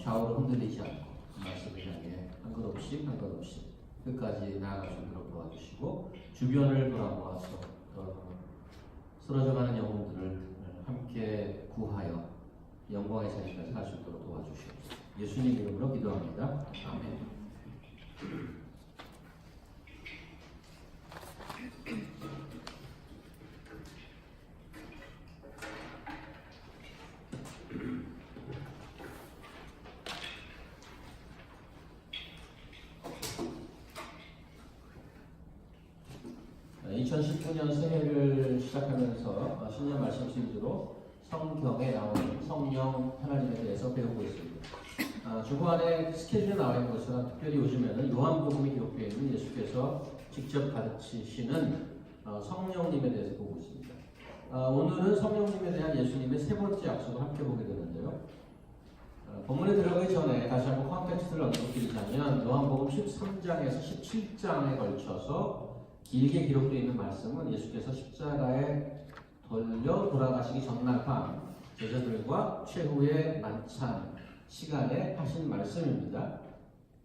좌우로 흔들리지 않고 말씀을 향해 한 것 없이 끝까지 나아갈 수 있도록 도와주시고 주변을 돌아보아서 쓰러져가는 영혼들을 함께 구하여 영광의 자리까지 갈 수 있도록 도와주시옵소서. 예수님 이름으로 기도합니다. 아멘. 2019년 새해를 시작하면서 신년 말씀 시리즈로 성경에 나오는 성령 하나님에 대해서 배우고 있습니다. 주보안에 스케줄에 나와 있는 것은 특별히 요즘에는 요한복음이 기록되어 있는 예수께서 직접 가르치시는 성령님에 대해서 보고 있습니다. 오늘은 성령님에 대한 예수님의 세 번째 약속을 함께 보게 되는데요. 본문에 들어가기 전에 다시 한번 컨텍스트를 언급드리자면 요한복음 13장에서 17장에 걸쳐서 길게 기록되어 있는 말씀은 예수께서 십자가에 돌려 돌아가시기 전날 밤 제자들과 최후의 만찬 시간에 하신 말씀입니다.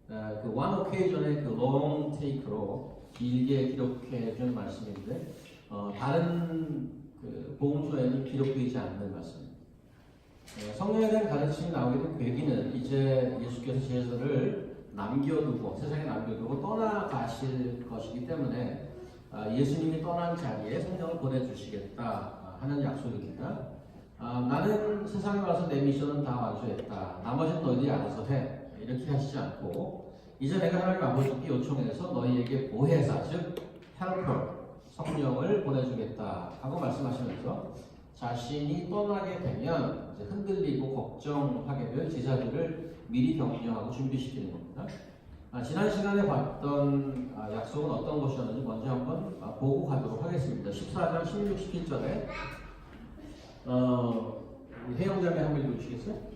그 one occasion의 그 long take로 길게 기록해 준 말씀인데 다른 그 복음서에는 기록되지 않는 말씀입니다. 성령에 대한 가르침이 나오게 된 계기는 이제 예수께서 제자들을 남겨두고 세상에 남겨두고 떠나가실 것이기 때문에 예수님이 떠난 자리에 성령을 보내주시겠다 하는 약속입니다. 나는 세상에 와서 내 미션은 다 완수했다. 나머지는 너희들이 알아서 해. 이렇게 하시지 않고 이제 내가 하나님 아버지께 요청해서 너희에게 보혜사 즉 헬퍼 성령을 보내주겠다 하고 말씀하시면서 자신이 떠나게 되면 이제 흔들리고 걱정하게 될 제자들을 미리 격려하고 준비시키는 겁니다. 지난 시간에 봤던 약속은 어떤 것이었는지 먼저 한번 보고 가도록 하겠습니다. 14장 16, 17절에 혜영자매 한번 읽어주시겠어요?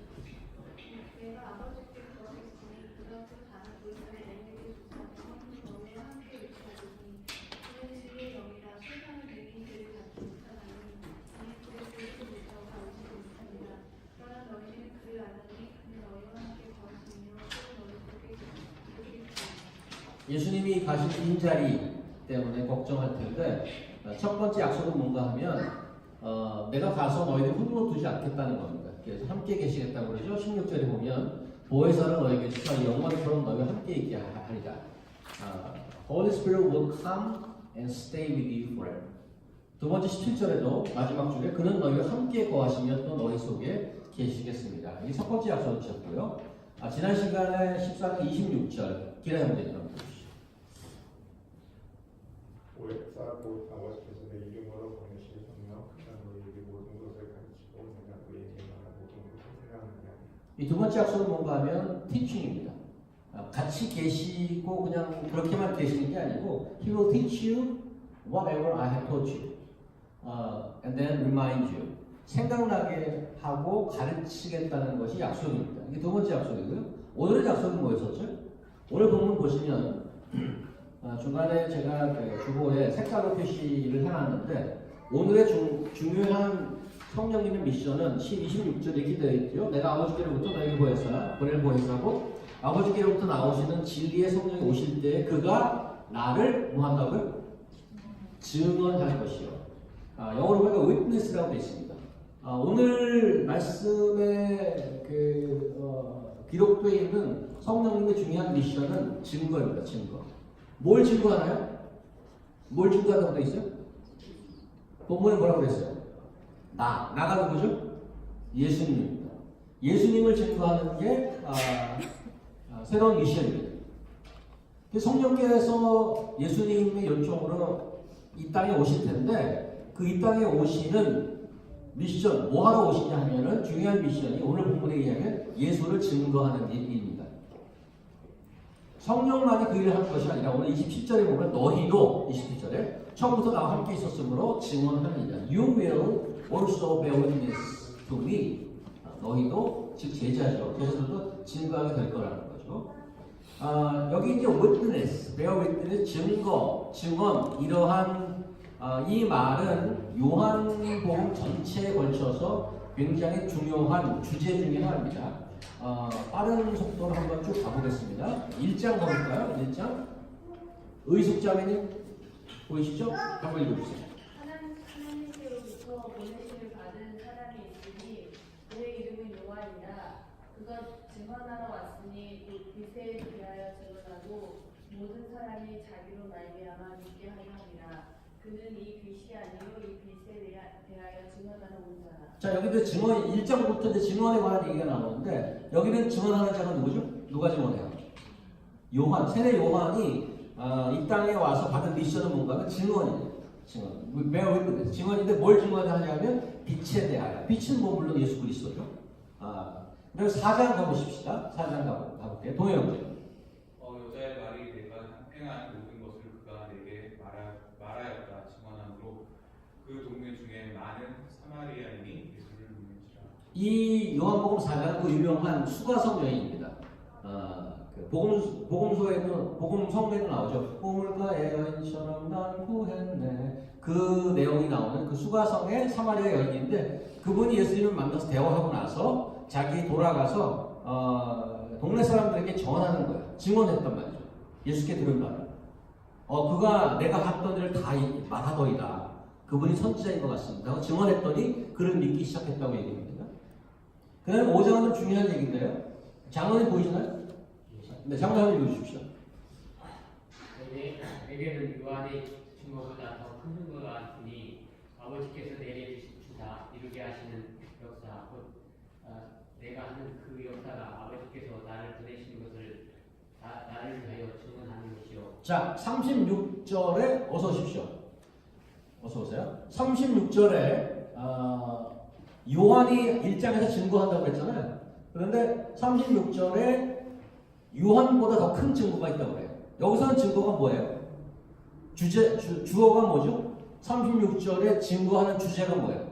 예수님이 가신 빈자리 때문에 걱정할 텐데 첫 번째 약속은 뭔가 하면 내가 가서 너희들 홀로 두지 않겠다는 겁니다. 그래서 함께 계시겠다고 그러죠. 16절에 보면 보혜사를 너희에게 주사 영원토록 너희와 함께 있게 하리라. Holy Spirit will come and stay with you forever. 두 번째 17절에도 마지막 줄에 그는 너희와 함께 거하시며 또 너희 속에 계시겠습니다. 이게 첫 번째 약속이었고요. 지난 시간에 14장 26절 기라 형제님 보혜사 곧 아버지께서 내 이름으로 보내실 성령 그가 너희에게 모든 것을 가르치고 내가 너희에게 말한 모든 것을 생각하느니라. 이 두 번째 약속은 뭔가 하면 teaching입니다. 같이 계시고 그냥 그렇게만 계시는 게 아니고 He will teach you whatever I have taught you and then remind you. 생각나게 하고 가르치겠다는 것이 약속입니다. 이게 두 번째 약속이고요. 오늘의 약속은 뭐였었죠? 오늘 본문 보시면 중간에 제가 주보에 색깔로 표시를 해놨는데 오늘의 중요한 성령님의 미션은 26절에 이렇게 되어 있죠. 내가 아버지께로부터 너에게 보낼 보혜사고 아버지께로부터 나오시는 진리의 성령이 오실 때 그가 나를 뭐 한다고요? 증언할 것이요. 영어로 보니까 witness라고 되어 있습니다. 오늘 말씀에 기록되어 있는 성령님의 중요한 미션은 증거입니다. 증거. 뭘 증거하나요? 뭘 증거한다고 되어 있어요? 본문에 뭐라고 그랬어요? 나가 누구죠? 예수님입니다. 예수님을 증거하는 게 새로운 미션입니다. 성령께서 예수님의 요청으로 이 땅에 오실 텐데 그 이 땅에 오시는 미션, 뭐하러 오시냐 하면은 중요한 미션이 오늘 본문에 의하면 예수를 증거하는 일입니다. 성령만이 그 일을 하는 것이 아니라 오늘 27절에 보면 너희도 27절에 처음부터 나와 함께 있었으므로 증언하느니라. You will also bear witness to me. 너희도 즉 제자죠. 제자들도 증거하게 될 거라는 거죠. 여기 이제 witness, bear witness, 증언 이러한 이 말은 요한복음 전체에 걸쳐서 굉장히 중요한 주제 중에 하나입니다. 빠른 속도로 한번 쭉 가보겠습니다. 1장 가볼까요? 1장. 의숙자매님 보이시죠? 한번 읽어주세요. 하나님께로부터 보내심을 받은 사람이 있으니 그의 이름은 요한이라. 그가 증언하러 왔으니 곧 빛에 대하여 증언하고 모든 사람이 자기로 말미암아 믿게 하려 함이라. 그는 이 빛이 아니요 이 빛에 대하여 증언하는 자라. 자, 여기도 증언 1장부터 이제 증언에 관한 얘기가 나오는데 여기는 증언하는 자가 누구죠? 누가 증언해요? 요한, 세례 요한이 이 땅에 와서 받은 미션은 뭔가는 증언이에요. 증언. bear witness. 증언인데 뭘 증언하냐면 빛에 대하여. 빛은 뭐 물론 예수 그리스도죠. 그리고 4장 가보십시다. 4장 가볼게요. 동해영제. 여자의 말이 내가 행한 모든 것을 그가 내게 말하였다 증언함으로 그 동네 중에 많은 사마리아인이 예수를 믿는지라. 이 요한복음 4장은 그 유명한 수가성 여인입니다. 그 복음서에도 복음 성경에도 나오죠. 우물가의 여인처럼 난 구했네. 그 내용이 나오는 그 수가성의 사마리아 여인인데 그분이 예수님을 만나서 대화하고 나서 자기 돌아가서 동네 사람들에게 전하는 거예요. 증언했단 말이죠. 예수께 들은 말을. 그가 내가 했던 일을 다 말하더이다. 그분이 선지자인 것 같습니다. 하고 증언했더니 그를 믿기 시작했다고 얘기합니다. 그 다음에 5장은 좀 중요한 얘기인데요. 장언이 보이시나요? 네, 장언 한번 읽어주십시오. 내게는 요한의 증거보다 더 큰 증거가 많으니 아버지께서 내려주사 이루게 하시는 역사 곧 내가 하는 그 역사가 아버지께서 나를 보내신 것을 나를 위하여 증언하는 것이요. 자, 36절에 어서 오십시오. 어서 오세요. 36절에 요한이 1장에서 증거한다고 했잖아요. 그런데 36절에 요한보다 더 큰 증거가 있다고 해요. 여기서는 증거가 뭐예요? 주어가 뭐죠? 36절에 증거하는 주제가 뭐예요?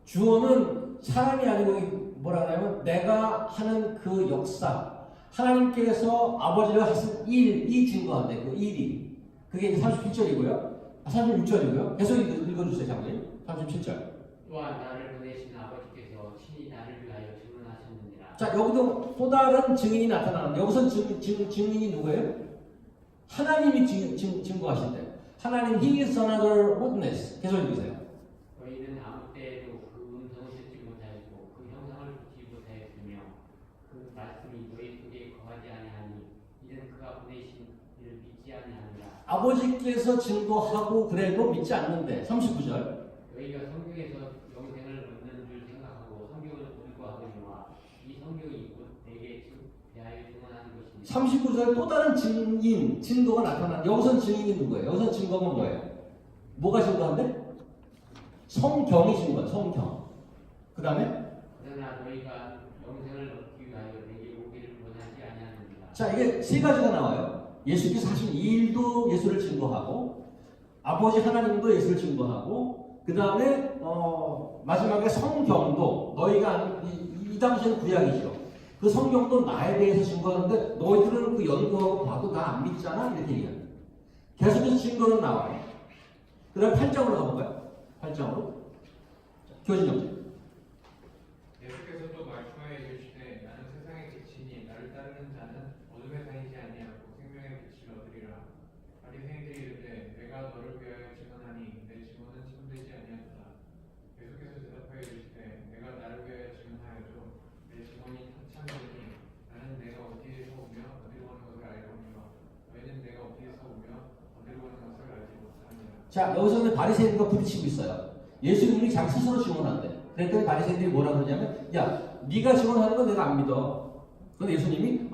주어는 사람이 아니고 뭐라 하냐면 내가 하는 그 역사, 하나님께서 아버지가 하신 이 증거한대. 그 일이. 그게 37절이고요. 36절이고요. 계속 읽어주세요, 장님. 37절. 또한 나를 보내신 아버지께서 친히 나를 위하여 증언하셨느니라. 자, 여기도 또 다른 증인이 나타나는데 여기서 증인이 누구예요? 하나님이 증거하신대요. 하나님, He is another witness. 계속 읽으세요. 너희는 아무 때에도 그 음성을 듣지 못하였고 그 형상을 보지 못하였으며 그 말씀이 너희 속에 거하지 아니하니 이는 그가 보내신 이를 믿지 아니하니라. 아버지께서 증거하고 그래도 믿지 않는데 39절. 너희가 성경에서 영생을 얻는 줄 생각하고 성경을 불구하거니와 이 성경이 곧 내게 대하여 증언하는 것이니. 39절 또 다른 증거가 나타나는데 여기선 증인이 누구예요? 여기선 증거가 뭐예요? 뭐가 증거한데? 성경이 증거예요. 성경. 그 다음에 그러나 너희가 영생을 얻기 위하여 내게 오기를 원하지 아니하느니라. 자, 이게 세 가지가 나와요. 예수께서 하신 이 일도 예수를 증거하고 아버지 하나님도 예수를 증거하고 그 다음에 마지막에 성경도 너희가 아는 이 당시에는 구약이죠. 그 성경도 나에 대해서 증거하는데 너희들은 그 연구하고 봐도 나 안 믿잖아? 이렇게 얘기합니다. 계속해서 증거는 나와요. 그 다음에 8장으로 가볼까요? 8장으로. 교진 형제. 예수께서 또 말씀하여 이르시되 나는 세상의 빛이니 나를 따르는 자는 어둠에 다니지 아니하고 생명의 빛을 얻으리라. 바리새인들이 이르되 내가 너를 위하여 증언하니 내 증언은 참되지 아니하도다. 예수께서 대답하여 이르시되 내가 나를 위하여 증언하여도 내 증언이 참되니 나는 내가 어디에서 오며 어디로 가는 것을 알거니와 너희는 내가 어디에서 오며 어디로 가는 것을 알지 못하느니라. 자, 여기서는 바리새인과 부딪히고 있어요. 예수님이 자기 스스로 증언한대. 그랬더니 바리새인들이 뭐라 그러냐면, 야, 네가 증언하는 건 내가 안 믿어. 그런데 예수님이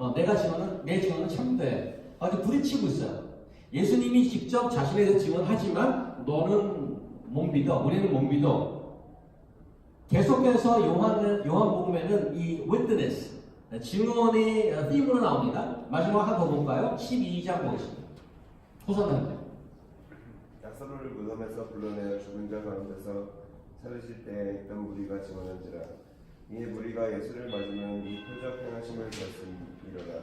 내 증언은 참돼. 아주 부딪히고 있어요. 예수님이 직접 자신에 대해 증언하지만 너는 못 믿어. 우리는 못 믿어. 계속해서 요한복음에는 이 witness, 증언의 띠으로 나옵니다. 마지막 하나 더 볼까요? 12장 보겠습니다. 호선한테. 약사로를 무덤에서 불러내어 죽은 자 가운데서 살리실 때에 있던 무리가 증언한지라. 이에 무리가 예수를 맞으면 이 표적 행하심을 들었음이로라.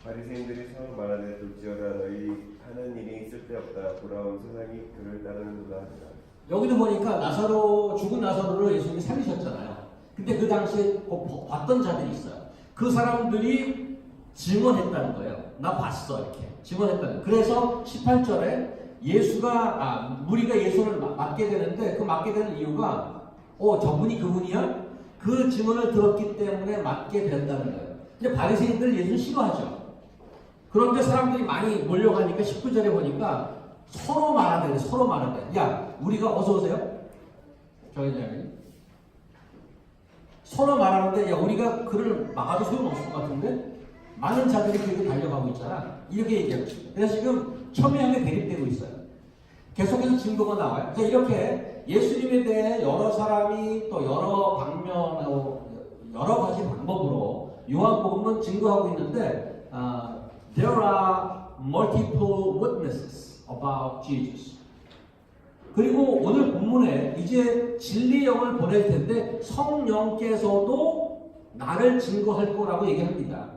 바리새인들이 서로 말하되 둘지어다 너희 하는 일이 쓸데없다. 돌아온 세상이 그를 따르는도다 하니라. 여기도 보니까 죽은 나사로를 예수님이 살리셨잖아요. 근데 그 당시에 봤던 자들이 있어요. 그 사람들이 증언했다는 거예요. 나 봤어 이렇게 증언했다는 거예요. 그래서 18절에 무리가 예수를 맞게 되는데 그 맞게 되는 이유가 저분이 그분이야? 그 증언을 들었기 때문에 맞게 된다는 거예요. 근데 바리새인들 예수를 싫어하죠. 그런데 사람들이 많이 몰려가니까 19절에 보니까 서로 말하대. 야, 우리가 어서 오세요. 저희들이 서로 말하는데 야, 우리가 그를 막아도 소용없을 것 같은데 많은 자들이 그에게 달려가고 있잖아. 이렇게 얘기하고 있어요. 그래서 지금 첨예하게 대립되고 있어요. 계속해서 증거가 나와요. 그래서 이렇게 예수님에 대해 여러 사람이 또 여러 방면으로 여러 가지 방법으로 요한복음은 증거하고 있는데 there are multiple witnesses about Jesus. 그리고 오늘 본문에 이제 진리의 영을 보낼 텐데 성령께서도 나를 증거할 거라고 얘기합니다.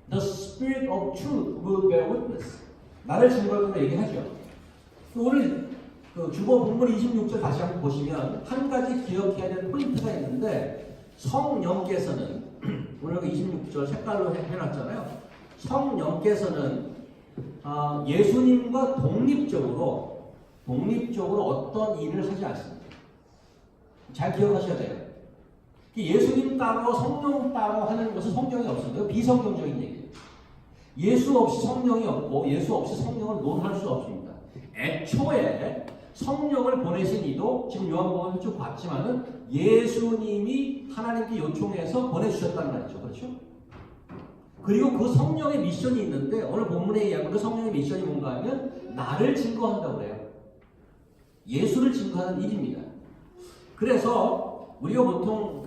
The Spirit of Truth will bear witness. 나를 증거할 거라고 얘기하죠. 오늘 그 주보 본문 26절 다시 한번 보시면 한 가지 기억해야 될 포인트가 있는데 성령께서는 오늘 26절 색깔로 해놨잖아요. 성령께서는 예수님과 독립적으로 어떤 일을 하지 않습니다. 잘 기억하셔야 돼요. 예수님 따로 성령 따로 하는 것은 성경에 없습니다. 비성경적인 얘기예요. 예수 없이 성령이 없고 예수 없이 성령을 논할 수 없습니다. 애초에 성령을 보내신 이도 지금 요한복음을 쭉 봤지만은 예수님이 하나님께 요청해서 보내주셨다는 말이죠. 그렇죠? 그리고 그 성령의 미션이 있는데 오늘 본문에 이야기한 그 성령의 미션이 뭔가 하면 나를 증거한다고 그래요. 예수를 증거하는 일입니다. 그래서 우리가 보통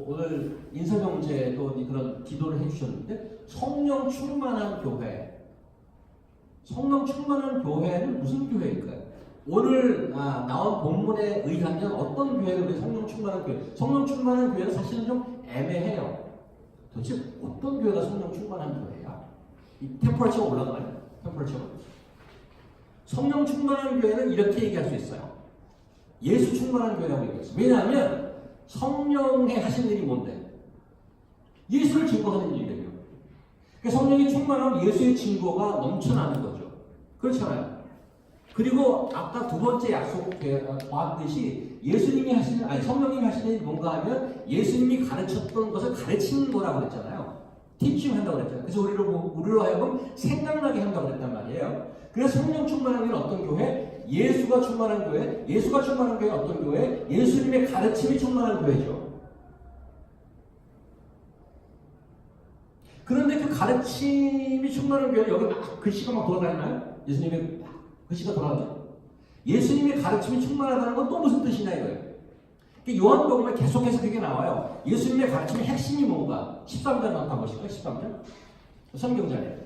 오늘 인사정제도 그런 기도를 해주셨는데 성령 충만한 교회는 무슨 교회일까요? 오늘 나온 본문에 의하면 어떤 교회가 우리 성령 충만한 교회? 성령 충만한 교회는 사실은 좀 애매해요. 도대체 어떤 교회가 성령 충만한 교회야? 이 템퍼러처가 올라가나요? 템퍼러처가. 성령 충만한 교회는 이렇게 얘기할 수 있어요. 예수 충만한 교회라고 얘기했어요. 왜냐하면 성령의 하신 일이 뭔데? 예수를 증거하는 일이에요. 그러니까 성령이 충만하면 예수의 증거가 넘쳐나는 거죠. 그렇잖아요. 그리고 아까 두 번째 약속 봤듯이 성령님이 하시는 일이 뭔가 하면 예수님이 가르쳤던 것을 가르치는 거라고 그랬잖아요. 티칭 한다고 그랬잖아요. 그래서 우리로 하여금 생각나게 한다고 그랬단 말이에요. 그래서 성령 충만한 교회는 어떤 교회? 예수가 충만한 교회. 예수가 충만한 교회는 어떤 교회? 예수님의 가르침이 충만한 교회죠. 그런데 그 가르침이 충만한 교회는 여기 막 글씨가 막 돌아다니나요? 예수님의 글씨가 돌아다니나요? 예수님의 가르침이 충만하다는 건 또 무슨 뜻이냐 이거예요. 요한복음에 계속해서 그게 나와요. 예수님의 가르침의 핵심이 뭔가? 13절 한번 보실까요? 13절? 성경자네.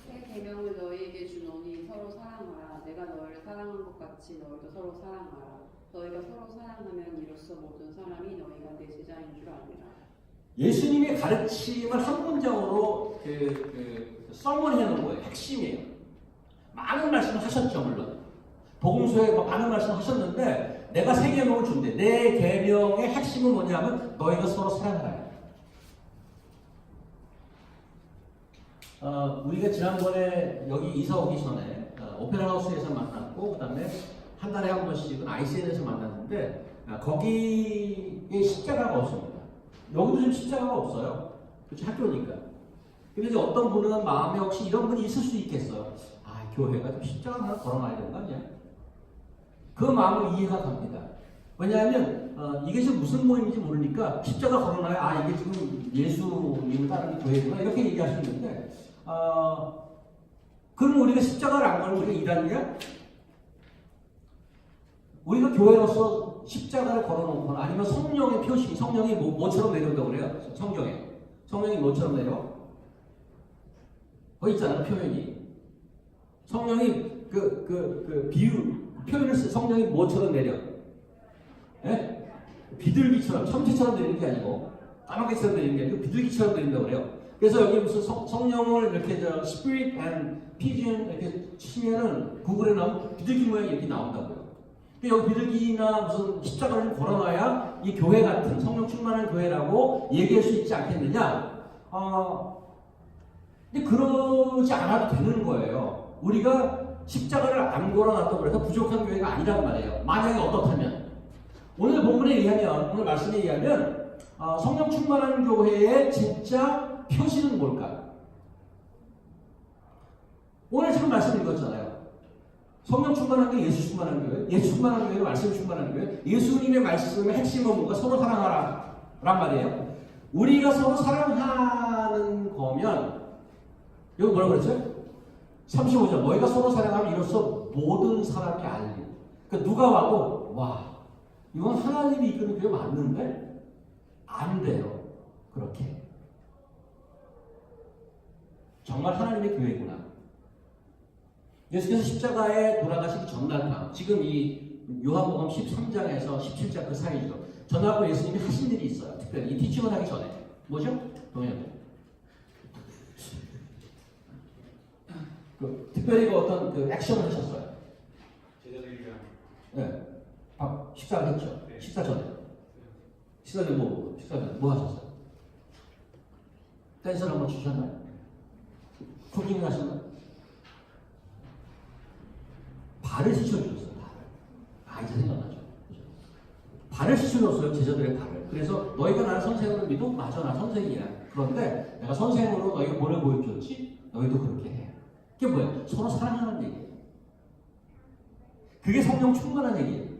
새 계명을 너희에게 주노니 서로 사랑하라. 내가 너희를 사랑한 것 같이 너희도 서로 사랑하라. 너희가 서로 사랑하면 이로써 모든 사람이 너희가 내 제자인 줄 아니라. 예수님의 가르침을 한 문장으로 써머리해 놓은 거예요. 핵심이에요. 많은 말씀을 하셨죠, 물론. 복음서에 많은 말씀을 하셨는데 내가 새 계명을 준대. 내 계명의 핵심은 뭐냐면 너희가 서로 사랑하라. 우리가 지난번에 여기 이사 오기 전에 오페라 하우스에서 만났고 그 다음에 한 달에 한 번씩은 ICN에서 만났는데 거기에 십자가가 없습니다. 여기도 지금 십자가가 없어요. 그렇죠? 학교니까. 근데 이제 어떤 분은 마음에 혹시 이런 분이 있을 수 있겠어요. 교회가 좀 십자가 하나 걸어놔야 되는 거 아니야? 그 마음을 이해가 갑니다. 왜냐하면 이게 지금 무슨 모임인지 모르니까 십자가 걸어놔야 이게 지금 예수님을 따르는 교회구나 이렇게 얘기할 수 있는데 그럼 우리가 십자가를 안 걸면 우리가 이단이야? 우리가 교회로서 십자가를 걸어놓거나 아니면 성령의 표시, 성령이 뭐처럼 내려온다고 그래요? 성령이 뭐처럼 내려? 거기 있잖아요, 표현이. 성령이 표현을 성령이 뭐처럼 내려? 예? 비둘기처럼, 참치처럼 내리는 게 아니고 까마귀처럼 내리는 게 아니고 비둘기처럼 내린다고 그래요. 그래서 여기 무슨 성령을 이렇게 Spirit and Pigeon 이렇게 치면은 구글에 나오면 비둘기 모양이 이렇게 나온다고요. 근데 여기 비둘기나 무슨 십자가를 좀 걸어놔야 이 교회 같은 성령 충만한 교회라고 얘기할 수 있지 않겠느냐? 근데 그러지 않아도 되는 거예요. 우리가 십자가를 안 걸어놨다고 해서 부족한 교회가 아니란 말이에요. 만약에 어떻다면 오늘 본문에 의하면, 오늘 말씀에 의하면 성령 충만한 교회의 진짜 표시는 뭘까? 오늘 지금 말씀 읽었잖아요. 성령 충만한 교회, 예수 충만한 교회, 예수 충만한 교회, 말씀 충만한 교회, 예수님의 말씀의 핵심은 뭔가? 서로 사랑하라 란 말이에요. 우리가 서로 사랑하는 거면 여기 뭐라고 그랬죠? 35절 너희가 서로 사랑하면 이로써 모든 사람이 알리. 그러니까 누가 와도 와 이건 하나님이 이끄는 교회 맞는데? 안 돼요. 그렇게 정말 하나님의 교회구나. 예수께서 십자가에 돌아가시기 전날 밤, 지금 이 요한복음 13장에서 17장 그 사이죠. 전하고 예수님이 하신 일이 있어요. 특별히 이 티칭을 하기 전에 뭐죠? 동현. 특별히 어떤 그 액션을 하셨어요. 제자들이랑 네, 식사를 했죠. 네. 식사 전에. 식사 전에 식사 전에 뭐 하셨어요? 댄스를 한번 주셨나요? 쿠킹을 하셨나요? 발을 씻어주셨어요. 발을. 이제 생각나죠. 그죠? 발을 씻어줬어요. 제자들의 발을. 그래서 너희가 나를 선생으로 믿어? 맞아, 나 선생이야. 그런데 내가 선생으로 너희가 뭐를 보여줬지? 너희도 그렇게 해. 그게 뭐예요? 서로 사랑하는 얘기예요. 그게 성령 충만한 얘기예요.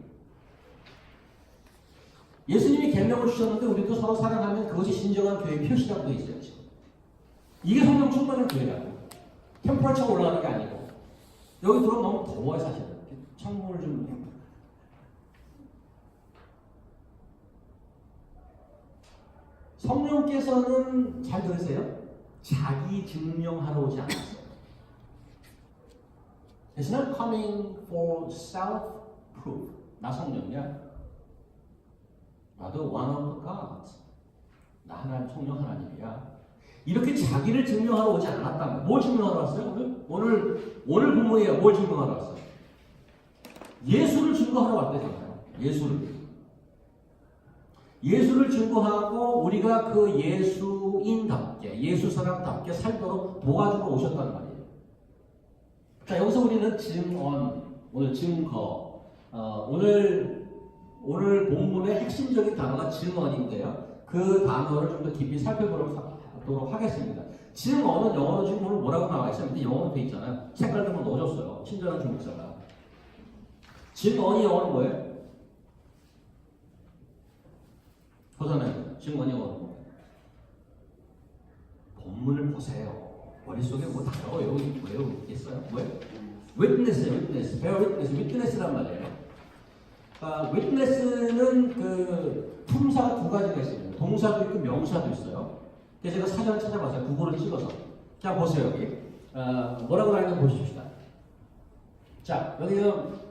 예수님이 계명을 주셨는데 우리도 서로 사랑하면 그것이 진정한 교회의 표시라고 되어 있어요. 지금. 이게 성령 충만한 교회라고. 템퍼러처가 올라가는 게 아니고. 여기 들어오면 너무 더워요, 사실은. 창문을 좀. 성령께서는 잘 들으세요. 자기 증명하러 오지 않았어요. It's not coming for self-proof. 나 성령이야. 나도 one of the gods. 나 하나님, 성령 하나님이야. 이렇게 자기를 증명하러 오지 않았다. 뭘 증명하러 왔어요? 오늘 본문이에요. 뭘 증명하러 왔어요? 예수를 증거하러 왔대잖아요. 예수를 증거하고 우리가 그 예수인답게, 예수 사람답게 살도록 도와주러 오셨단 말이에요. 자, 여기서 우리는 증언, 오늘 증거, 오늘 본문의 핵심적인 단어가 증언인데요. 그 단어를 좀 더 깊이 살펴보도록 하겠습니다. 증언은 영어로 지금 오늘 뭐라고 나와 있어요? 밑에 영어로 돼 있잖아요. 색깔들만 넣어줬어요. 친절한 중국사가. 증언이 영어는 뭐예요? 보잖아요. 증언이 영어는 뭐예요? 본문을 보세요. 머릿속에 뭐 단어가 외우겠어요? 뭐예요? witness예요. witness. bear witness. witness란 말이에요. witness는 그 품사가 두 가지가 있습니다. 동사도 있고 명사도 있어요. 그래서 제가 사전을 찾아봤어요. 구글을 찍어서. 자, 보세요. 여기. 뭐라고 나있는지 보십시다. 자, 여기는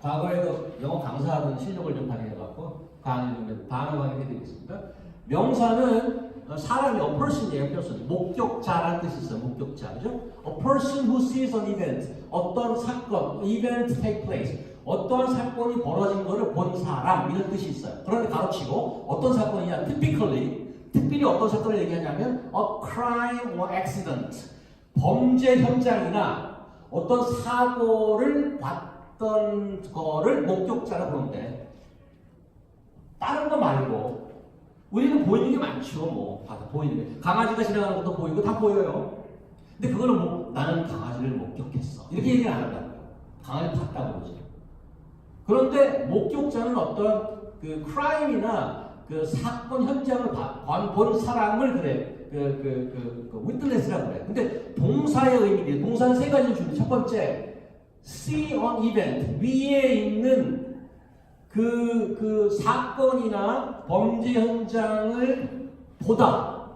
과거에 그 영어 강사하던 실력을 좀 발휘해갖고 강의를 해드리겠습니다. 명사는 사람이 a person이에요. person. 목격자라는 뜻이 있어요. 목격자. 그죠? A person who sees an event. 어떤 사건, event take place. 어떤 사건이 벌어진 것을 본 사람 이런 뜻이 있어요. 그런데 가로치고 어떤 사건이냐? 특별히 어떤 사건을 얘기하냐면 a crime or accident. 범죄 현장이나 어떤 사고를 봤던 거를 목격자라 부르는데 다른 거 말고 우리는 보이는 게 많죠. 뭐 보이는 게 강아지가 지나가는 것도 보이고 다 보여요. 근데 그거는 뭐 나는 강아지를 목격했어 이렇게 얘기를 안 한다는 거예요. 강아지 봤다고 그러지. 그런데 목격자는 어떤 그 크라임이나 그 사건 현장을 본 사람을 그래 그 witness라고 그래. 근데 동사의 의미는 동사는 세 가지를 주는데 첫 번째 see an event 위에 있는 그 사건이나 범죄 현장을 보다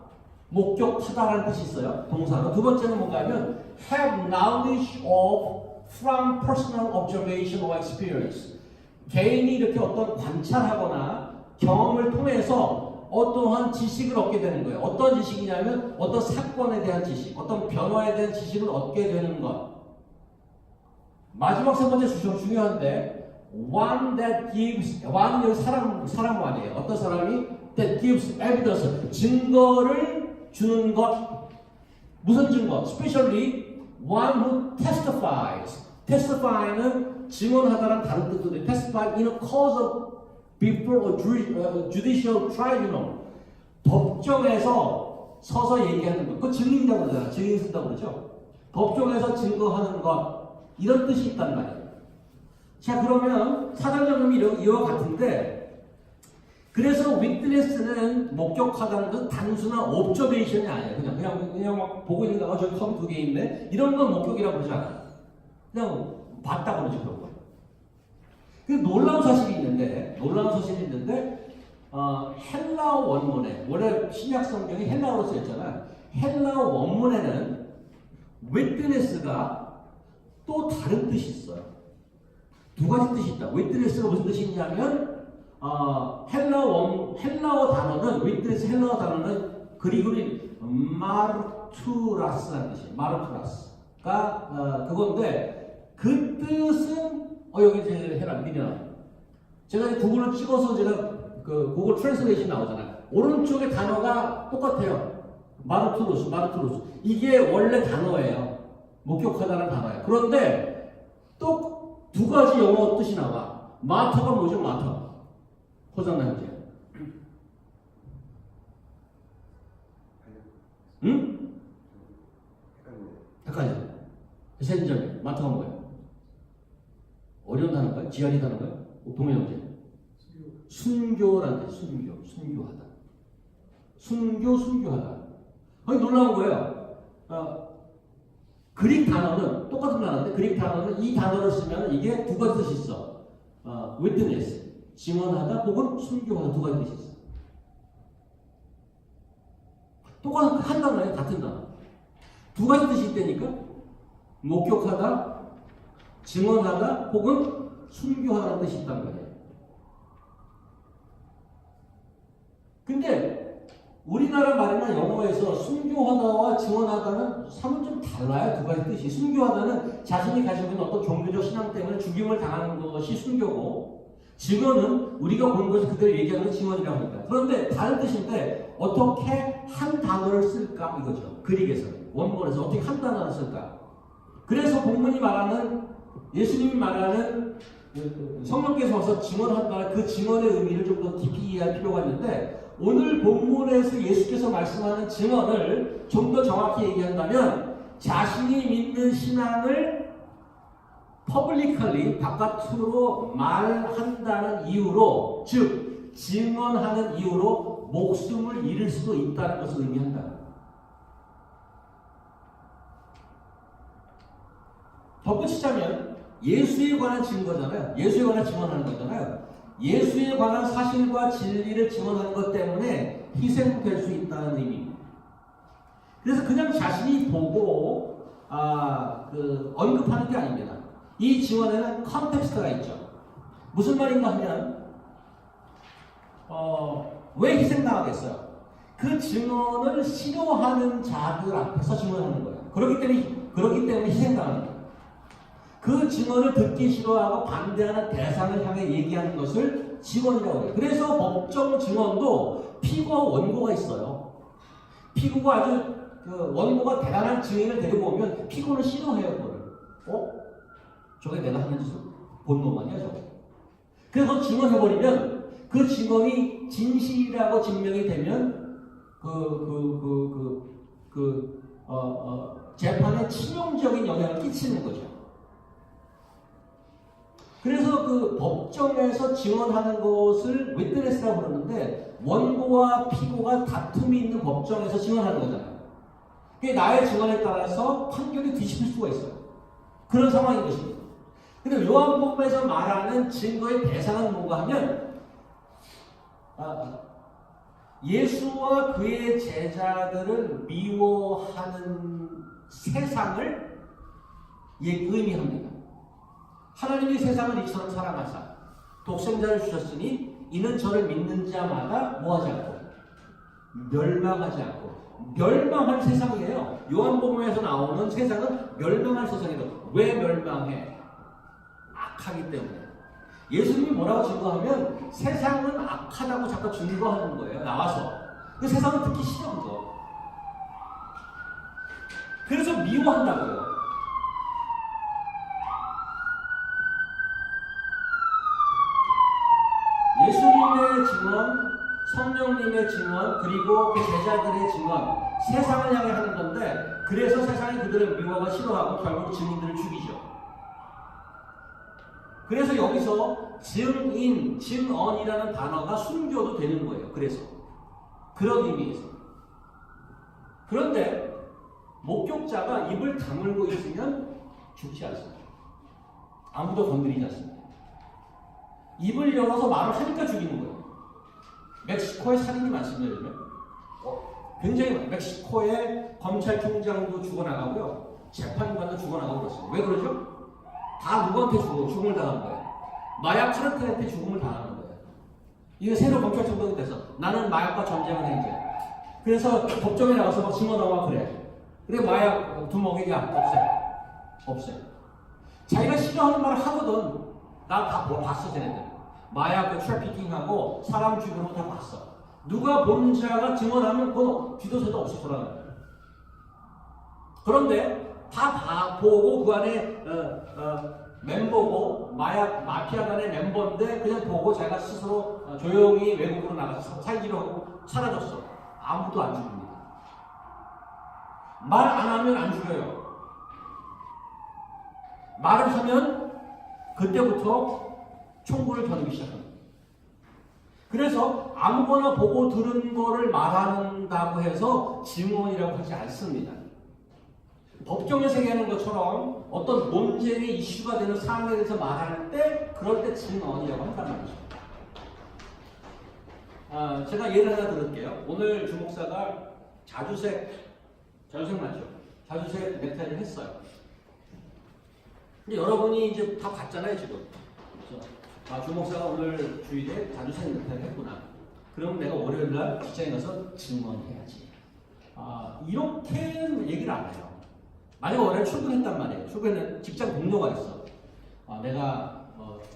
목격하다라는 뜻이 있어요. 동사로. 두 번째는 뭔가 하면 have knowledge of from personal observation or experience. 개인이 이렇게 어떤 관찰하거나 경험을 통해서 어떠한 지식을 얻게 되는 거예요. 어떤 지식이냐면 어떤 사건에 대한 지식, 어떤 변화에 대한 지식을 얻게 되는 것. 마지막 세 번째 중요한데 one 여기 사람 아니에요. 어떤 사람이 that gives evidence, 증거를 주는 것. 무슨 증거? Especially one who testifies. testify는 증언하다라는 다른 뜻도 돼. testify in a cause of before a judicial tribunal. 법정에서 서서 얘기하는 것. 그거 증인이라고 그러잖아. 증인 쓴다고 그러죠. 법정에서 증거하는 것. 이런 뜻이 있단 말이에요. 자, 그러면 사전적으로 이와 같은데, 그래서 witness는 목격하다는 건 단순한 observation이 아니에요. 그냥 막 보고 있는 거, 저기 컵이 2개 있네. 이런 건 목격이라고 그러지 않아요. 그냥 봤다 그러지, 그런 거. 그 놀라운 사실이 있는데, 헬라어 원문에, 원래 신약 성경이 헬라어로 쓰였잖아요. 헬라어 원문에는 witness가 또 다른 뜻이 있어요. 두 가지 뜻이 있다. witness가 무슨 뜻이 있냐면, 헬라어 단어는, witness 헬라어 단어는 그리고는 마르투라스라는 뜻이에요. 마르투라스가 그건데, 그 뜻은 여기 이제 해라 미리나. 제가 구글을 찍어서 제가 그 구글 트랜스레이션 나오잖아요. 오른쪽에 단어가 똑같아요. 마르투로스. 이게 원래 단어예요. 목격하다는 단어예요. 그런데 또 두 가지 영어 뜻이 나와. 마터가 뭐죠? 마터. 호장나 형제. 응? 헷갈려. 세진점에 마터가 뭐예요? 어려운 단어인가요? 지하리 단어인가요? 동해 형제. 순교라는 뜻. 순교하다. 순교하다. 놀라운 거예요. 그릭 단어는 똑같은 단어인데 그릭 단어는 이 단어를 쓰면 이게 두 가지 뜻이 있어. witness, 증언하다 혹은 순교하다 두 가지 뜻이 있어. 똑같은 한 단어예요. 같은 단어. 두 가지 뜻이 있다니까. 목격하다, 증언하다 혹은 순교하다는 뜻이 있다는 거예요. 근데 우리나라 말이나 영어에서 순교하다와 증언하다는 사뭇 좀 달라요. 두 가지 뜻이. 순교하다는 자신이 가지고 있는 어떤 종교적 신앙 때문에 죽임을 당하는 것이 순교고, 증언은 우리가 본 것을 그대로 얘기하는 건 증언이라고 합니다. 그런데 다른 뜻인데 어떻게 한 단어를 쓸까 이거죠. 그릭에서 원문에서 어떻게 한 단어를 쓸까. 그래서 본문이 말하는 예수님이 말하는 성령께서 와서 증언한다. 그 증언의 의미를 좀 더 깊이 이해할 필요가 있는데, 오늘 본문에서 예수께서 말씀하는 증언을 좀 더 정확히 얘기한다면 자신이 믿는 신앙을 퍼블리컬리 바깥으로 말한다는 이유로, 즉 증언하는 이유로 목숨을 잃을 수도 있다는 것을 의미한다. 덧붙이자면 예수에 관한 증거잖아요. 예수에 관한 증언하는 거잖아요. 예수에 관한 사실과 진리를 증언하는 것 때문에 희생될 수 있다는 의미입니다. 그래서 그냥 자신이 보고 언급하는 게 아닙니다. 이 증언에는 컨텍스트가 있죠. 무슨 말인가 하면 왜 희생당하겠어요? 그 증언을 싫어하는 자들 앞에서 증언하는 거예요. 그렇기 때문에 희생당하는 거예요. 그 증언을 듣기 싫어하고 반대하는 대상을 향해 얘기하는 것을 증언이라고 해요. 그래서 법정 증언도 피고와 원고가 있어요. 피고가 아주 원고가 대단한 증인을 데리고 오면 피고는 싫어해요. 그거를. 저게 내가 하는 짓을 본 놈 아니야 저거. 그래서 증언해버리면 그 증언이 진실이라고 증명이 되면 재판에 치명적인 영향을 끼치는 거죠. 그래서 그 법정에서 증언하는 것을 witness라고 그러는데, 원고와 피고가 다툼이 있는 법정에서 증언하는 거잖아요. 그게 나의 증언에 따라서 판결이 뒤집힐 수가 있어요. 그런 상황인 것입니다. 근데 요한복음에서 말하는 증거의 대상은 뭔가 하면 예수와 그의 제자들을 미워하는 세상을 의미합니다. 하나님이 세상을 이처럼 사랑하사 독생자를 주셨으니 이는 저를 믿는 자마다 뭐하지 않고 멸망하지 않고. 멸망한 세상이에요. 요한복음에서 나오는 세상은 멸망할 세상이에요. 왜 멸망해? 악하기 때문에. 예수님이 뭐라고 증거하면 세상은 악하다고 자꾸 증거하는 거예요. 나와서. 그 세상은 듣기 싫어 그거. 그래서 미워한다고요. 예수님의 증언, 성령님의 증언, 그리고 그 제자들의 증언, 세상을 향해 하는 건데, 그래서 세상이 그들을 미워하고 싫어하고 결국 증인들을 죽이죠. 그래서 여기서 증인, 증언이라는 단어가 숨겨도 되는 거예요. 그래서 그런 의미에서. 그런데 목격자가 입을 다물고 있으면 죽지 않습니다. 아무도 건드리지 않습니다. 입을 열어서 말을 하니까 죽이는 거예요. 멕시코에 살인이 많습니다. 요즘에. 굉장히 많아요. 멕시코의 검찰총장도 죽어나가고요. 재판관도 죽어나가고 그렇습니다. 왜 그러죠? 다 누구한테 죽음을 당하는 거예요. 마약 카르텔한테 죽음을 당하는 거예요. 이게 새로 검찰총장이 돼서 나는 마약과 전쟁을 행제. 그래서 법정에 나가서 막 증언하고 그래. 그래 마약 두목이 야 없애. 자기가 싫어하는 말을 하거든. 나 다 봤어 쟤네들. 마약 트래피킹하고 사람 죽이는 거 다 봤어. 누가 본 자가 증언하면 그건 뒤도서도 없이 돌아가는 거예요. 그런데 다 보고 그 안에 멤버고 마약 마피아단의 멤버인데 그냥 보고 자기가 스스로 조용히 외국으로 나가서 살기로 하고 사라졌어. 아무도 안 죽입니다. 말 안 하면 안 죽여요. 말을 하면 그때부터 총구를 겨누기 시작합니다. 그래서 아무거나 보고 들은 거를 말한다고 해서 증언이라고 하지 않습니다. 법정에서 얘기하는 것처럼 어떤 논쟁의 이슈가 되는 사안에 대해서 말할 때 그럴 때 증언이라고 한단 말이죠. 제가 예를 하나 들을게요. 오늘 주 목사가 자주색 맞죠? 자주색 넥타이를 했어요. 근데 여러분이 이제 다 봤잖아요 지금. 주 목사가 오늘 주일에 자주색 넥타이를 했구나. 그럼 내가 월요일날 직장에 가서 증언해야지. 이렇게는 얘기를 안 해요. 만약 월요일 출근했단 말이에요. 출근은 직장 동료가 있어. 내가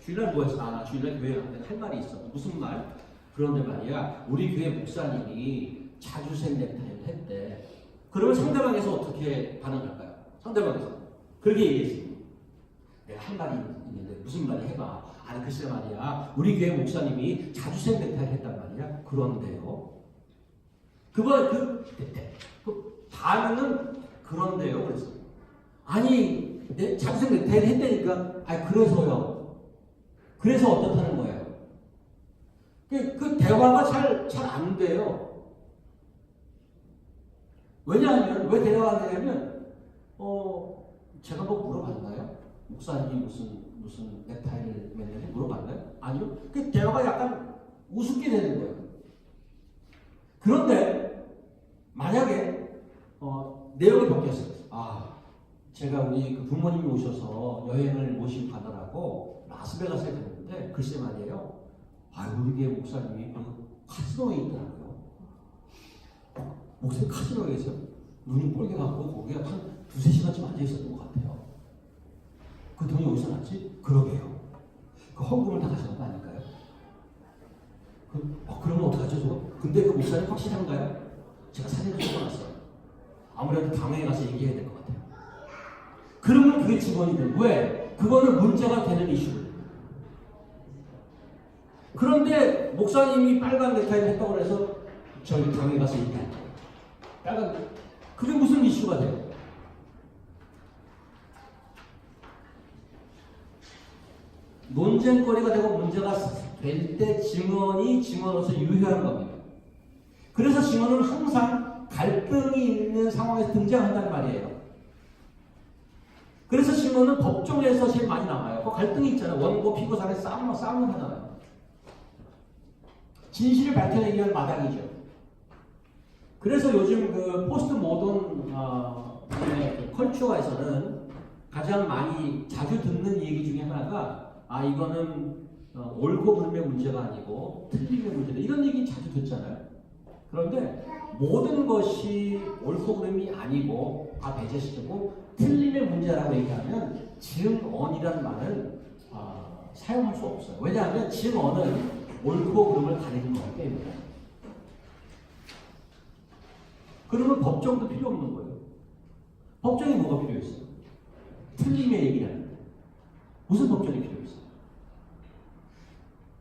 주일날 뭐 했어? 나 주일날 교회에 갔는데 할 말이 있어. 무슨 말? 그런데 말이야, 우리 교회 목사님이 자주색 넥타이를 했대. 그러면 상대방에서 어떻게 반응할까요? 상대방에서 그렇게 얘기했습니다. 내가 할 말이 있는데 무슨 말이 해봐. 글쎄 말이야, 우리 교회 목사님이 자주색 넥타이를 했단 말이야. 그런데요. 그 반응은 그런데요. 그래서 아니 내 자주색 넥타이를 했다니까. 그래서요. 그래서 어떻다는 거예요. 그 대화가 잘 안 돼요. 왜냐하면 왜 대화가 안 되냐면 제가 뭐 물어봤나요? 목사님이 무슨 넥타이를 맸는지 물어봤나요? 아니요. 그 대화가 약간 우습게 되는 거예요. 그런데 만약에 내용이 바뀌었어요. 제가 우리 그 부모님이 오셔서 여행을 모시고 가느라고 라스베가스에 갔는데 글쎄 말이에요. 우리 교회 목사님이 카지노에 있더라고요. 목사님 카지노에 계세요? 눈이 뻘개갖고 거기에 한 2-3시간쯤 앉아있었던 것 같아요. 그 돈이 어디서 났지? 그러게요. 그 헌금을 다 가져간 거 아닐까요? 그러면 어떡하죠 저거? 근데 그 목사님 확실한가요? 제가 사진을 찍어놨어요. 아무래도 당회에 가서 얘기해야 될 것 같아요. 그러면 그게 증언이 돼요. 왜? 그거는 문제가 되는 이슈예요. 그런데 목사님이 빨간 넥타이를 했다고 해서 저희 당에 가서 얘기할 거예요. 빨간, 그게 무슨 이슈가 돼요? 논쟁거리가 되고 문제가 될 때 증언이 증언으로서 유효한 겁니다. 그래서 증언은 항상 갈등이 있는 상황에서 등장한단 말이에요. 그래서 증언은 법정에서 제일 많이 나와요. 그 갈등이 있잖아요. 원고 피고 간에 싸움을 하잖아요. 진실을 밝혀내기 위한 마당이죠. 그래서 요즘 그 포스트 모던 컬처에서는 가장 많이 자주 듣는 얘기 중에 하나가 이거는 옳고 그름의 문제가 아니고 틀림의 문제다. 이런 얘기 자주 듣잖아요. 그런데 모든 것이 옳고 그름이 아니고 다 배제시키고 틀림의 문제라고 얘기하면 증언이라는 말은 사용할 수 없어요. 왜냐하면 증언은 옳고 그름을 가리는 거기 때문에. 그러면 법정도 필요 없는 거예요. 법정이 뭐가 필요했어요? 틀림의 얘기를 하는데 무슨 법정이 필요했어요?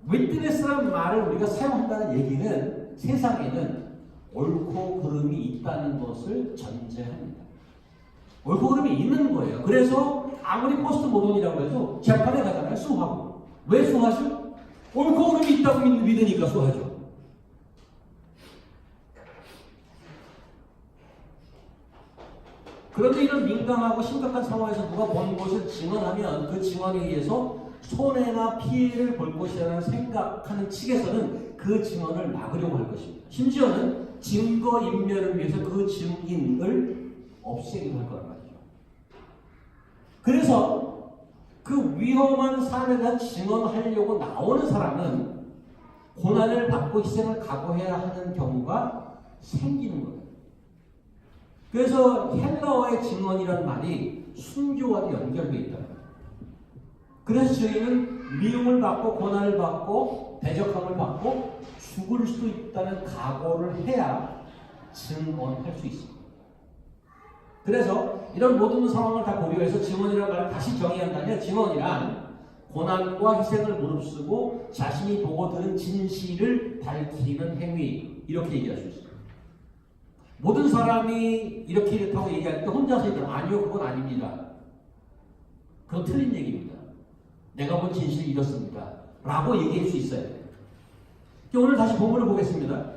위트네스라는 말을 우리가 사용한다는 얘기는 세상에는 옳고 그름이 있다는 것을 전제합니다. 옳고 그름이 있는 거예요. 그래서 아무리 포스트 모던이라고 해도 재판에 가잖아요. 수하고. 왜 수하죠? 옳고 그름이 있다고 믿으니까 수하죠. 그런데 이런 민감하고 심각한 상황에서 누가 본 것을 증언하면 그 증언에 의해서 손해나 피해를 볼 것이라는 생각하는 측에서는 그 증언을 막으려고 할 것입니다. 심지어는 증거 인멸을 위해서 그 증인을 없애기도 할 거란 말이죠. 그래서 그 위험한 사안에 대한 증언하려고 나오는 사람은 고난을 받고 희생을 각오해야 하는 경우가 생기는 거예요. 그래서 헬라어의 증언이라는 말이 순교와도 연결되어 있다. 그래서 저희는 미움을 받고 고난을 받고 대적함을 받고 죽을 수도 있다는 각오를 해야 증언할 수 있습니다. 그래서 이런 모든 상황을 다 고려해서 증언이라는 말을 다시 정의한다면 증언이란 고난과 희생을 무릅쓰고 자신이 보고 들은 진실을 밝히는 행위 이렇게 얘기할 수 있습니다. 모든 사람이 이렇다고 얘기할 때 혼자서 얘기하면 아니요 그건 아닙니다. 그건 틀린 얘기입니다. 내가 본 진실이 이렇습니다. 라고 얘기할 수 있어야 돼요. 오늘 다시 본문을 보겠습니다.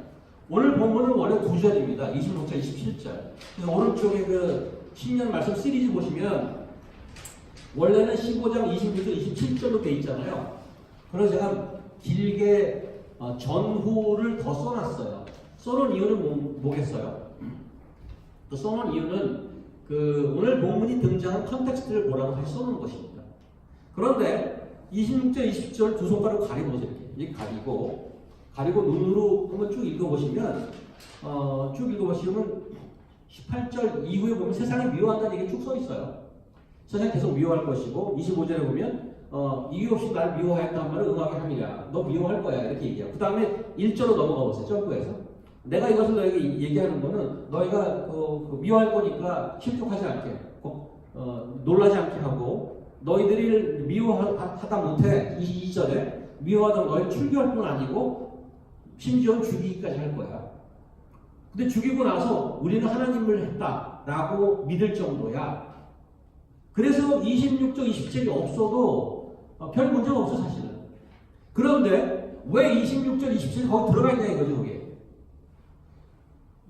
오늘 본문은 원래 2절입니다. 26절, 27절. 그래서 오른쪽에 그 신년 말씀 시리즈 보시면 원래는 15장 26절, 27절로 되어 있잖아요. 그래서 제가 길게 전후를 더 써놨어요. 써놓은 이유는 뭐겠어요? 또 써놓은 이유는 그 오늘 본문이 등장한 컨텍스트를 보라고 다시 써놓은 것입니다. 그런데 26절, 20절 두 손가락 가리보세요. 이렇게 가리고 눈으로 한번 쭉 읽어보시면 쭉 읽어보시면 18절 이후에 보면 세상에 미워한다는 얘기 쭉 써있어요. 세상이 계속 미워할 것이고 25절에 보면 이유 없이 날 미워했단 말을 응하게 함이라. 너 미워할 거야 이렇게 얘기해요. 그 다음에 1절로 넘어가 보세요. 점프해서 내가 이것을 너에게 얘기하는 거는 너희가 미워할 거니까 실족하지 않게 놀라지 않게 하고 너희들이 미워하다 못해 22절에 미워하다 너희 출교할 뿐 아니고 심지어는 죽이기까지 할 거야. 근데 죽이고 나서 우리는 하나님을 했다라고 믿을 정도야. 그래서 26절, 27절이 없어도 별 문제가 없어 사실은. 그런데 왜 26절, 27절이 거기 들어가 있냐 이거죠. 그게.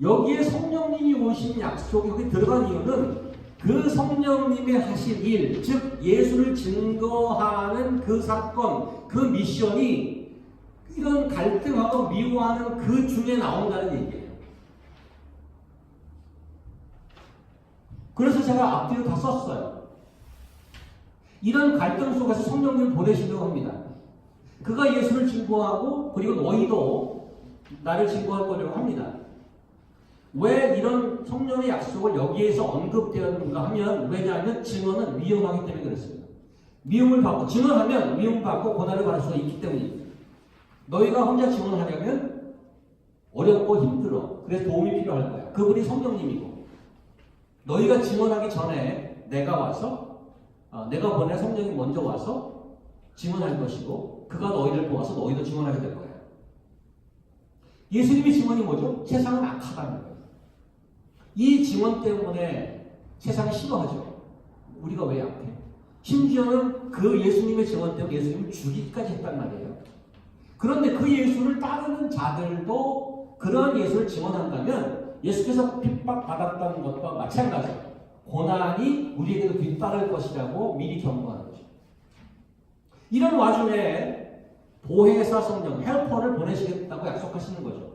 여기에 성령님이 오신 약속이 여기 들어간 이유는 그 성령님의 하신 일, 즉 예수를 증거하는 그 사건, 그 미션이 이런 갈등하고 미워하는 그 중에 나온다는 얘기예요. 그래서 제가 앞뒤로 다 썼어요. 이런 갈등 속에서 성령님을 보내시려고 합니다. 그가 예수를 증거하고 그리고 너희도 나를 증거할 거라고 합니다. 왜 이런 성령의 약속을 여기에서 언급되었는가 하면 왜냐하면 증언은 위험하기 때문에 그렇습니다. 미움을 받고 증언하면 미움받고 고난을 받을 수가 있기 때문입니다. 너희가 혼자 증언하려면 어렵고 힘들어. 그래서 도움이 필요할 거야. 그분이 성령님이고 너희가 증언하기 전에 내가 와서 내가 보낸 성령이 먼저 와서 증언할 것이고 그가 너희를 보아서 너희도 증언하게 될 거야. 예수님의 증언이 뭐죠? 세상은 악하다는 거예요. 이 증언 때문에 세상이 싫어하죠. 우리가 왜 약해? 심지어는 그 예수님의 증언 때문에 예수님을 죽이기까지 했단 말이에요. 그런데 그 예수를 따르는 자들도 그런 예수를 증언한다면 예수께서 핍박받았다는 것과 마찬가지예요. 고난이 우리에게도 뒤따를 것이라고 미리 경고하는 거죠. 이런 와중에 보혜사 성령, 헬퍼를 보내시겠다고 약속하시는 거죠.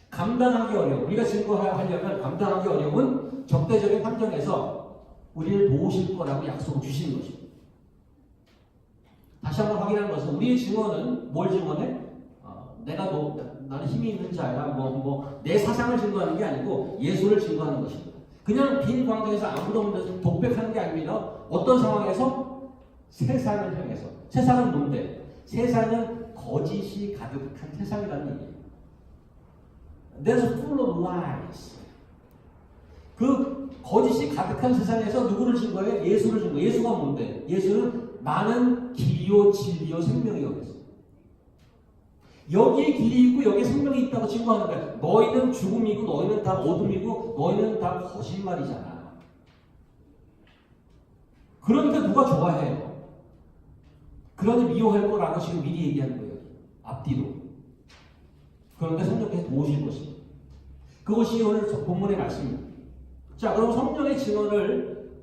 감당하기 어려운, 우리가 증거하려면 감당하기 어려운 적대적인 환경에서 우리를 도우실 거라고 약속을 주시는 것입니다. 다시 한번 확인하는 것은 우리의 증언은 뭘 증언해? 나는 힘이 있는 자야. 내 사상을 증거하는 게 아니고 예수를 증거하는 것입니다. 그냥 빈 광장에서 아무도 없는 데서 독백하는 게 아닙니다. 어떤 상황에서 세상을 향해서. 세상은 뭔데? 세상은 거짓이 가득한 세상이라는 얘기예요. There's full of lies. 그 거짓이 가득한 세상에서 누구를 준 거예요? 예수를 준 거예요. 예수가 뭔데? 예수는 나는 길이요 진리요 생명이요 그랬어요. 여기에 길이 있고 여기에 생명이 있다고 증거하는 거야. 너희는 죽음이고 너희는 다 어둠이고 너희는 다 거짓말이잖아. 그러니까 누가 좋아해요? 그러니 미워할 거라고 지금 미리 얘기하는 거예요. 앞뒤로. 그런데 성령께서 도우실 것입니다. 그것이 오늘 본문의 말씀입니다. 자, 그럼 성령의 증언을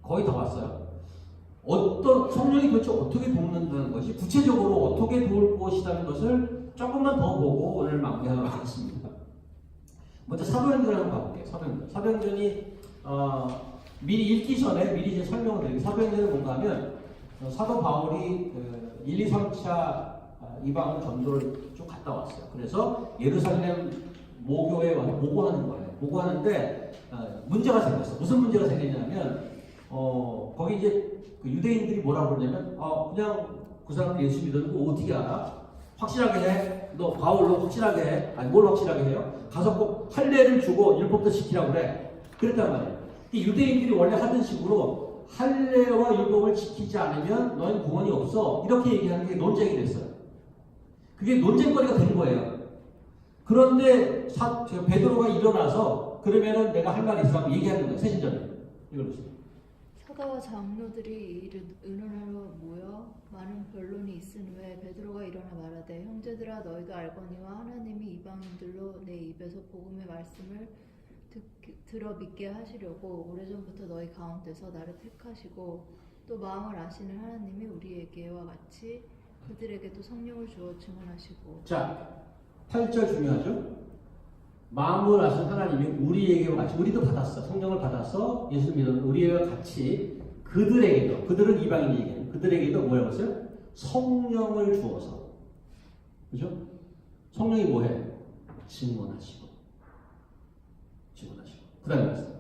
거의 다 봤어요. 어떤 성령이 도대체 어떻게 돕는다는 것이 구체적으로 어떻게 도울 것이라는 것을 조금만 더 보고 오늘 마무리하도록 하겠습니다. 먼저 사도행전을 한번 봐볼게요. 사도행전이 미리 읽기 전에 미리 이제 설명을 드릴게요. 사도행전은 뭔가 하면 사도 바울이 1, 2, 3차 이방 전도를 쭉 갔다 왔어요. 그래서 예루살렘 모교에 와서 보고하는 거예요. 보고하는데 문제가 생겼어. 무슨 문제가 생겼냐면 거기 이제 그 유대인들이 뭐라고 그러냐면 그냥 그 사람 예수 믿었는데 어떻게 알아? 확실하게 해. 너 바울로 확실하게 해. 아니 뭘 확실하게 해요? 가서 꼭 할례를 주고 율법도 지키라고 그래. 그랬단 말이에요. 유대인들이 원래 하던 식으로 할례와 율법을 지키지 않으면 너희는 구원이 없어. 이렇게 얘기하는 게 논쟁이 됐어요. 그게 논쟁거리가 된 거예요. 그런데 베드로가 일어나서 그러면은 내가 할 말이 있으라고 얘기하는 거예요. 세신전에. 이걸 보세요. 사도와 장로들이 의논하러 모여 많은 변론이 있은 후에 베드로가 일어나 말하되 형제들아 너희도 알거니와 하나님이 이방인들로 내 입에서 복음의 말씀을 들어 믿게 하시려고 오래전부터 너희 가운데서 나를 택하시고 또 마음을 아시는 하나님이 우리에게와 같이 그들에게도 성령을 주어 증언하시고. 자, 8절 중요하죠? 마음을 아신 하나님이 우리에게와 같이, 우리도 받았어. 성령을 받았어. 예수 믿는 우리와 같이 그들에게도, 그들은 이방인이에요. 그들에게도 뭐 해봤어요? 성령을 주어서. 그죠? 성령이 뭐해? 증언하시고. 그 다음에 말씀.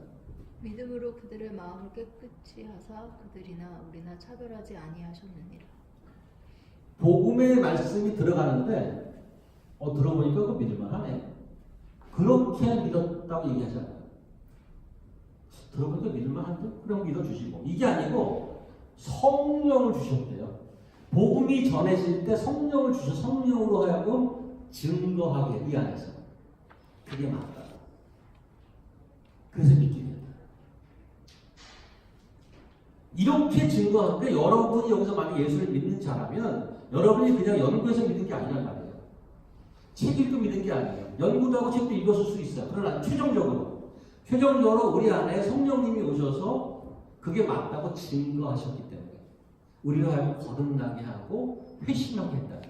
믿음으로 그들의 마음을 깨끗이 하사 그들이나 우리나 차별하지 아니하셨느니라. 복음의 말씀이 들어가는데 들어보니까 그거 믿을만하네. 그렇게 믿었다고 얘기하잖아요. 들어보니까 믿을만한데? 그럼 믿어주시고. 이게 아니고 성령을 주셨대요. 복음이 전해질 때 성령을 주셔 성령으로 하여금 증거하게 이 안에서. 그게 맞다. 그래서 믿게 된다. 이렇게 증거하는데 여러분이 여기서 만약 예수를 믿는 자라면 여러분이 그냥 연구해서 믿는 게 아니란 말이에요. 책 읽고 믿는 게 아니에요. 연구도 하고 책도 읽었을 수 있어요. 그러나 최종적으로 우리 안에 성령님이 오셔서 그게 맞다고 증거하셨기 때문에 우리가 하여금 거듭나게 하고 회심하게 했다.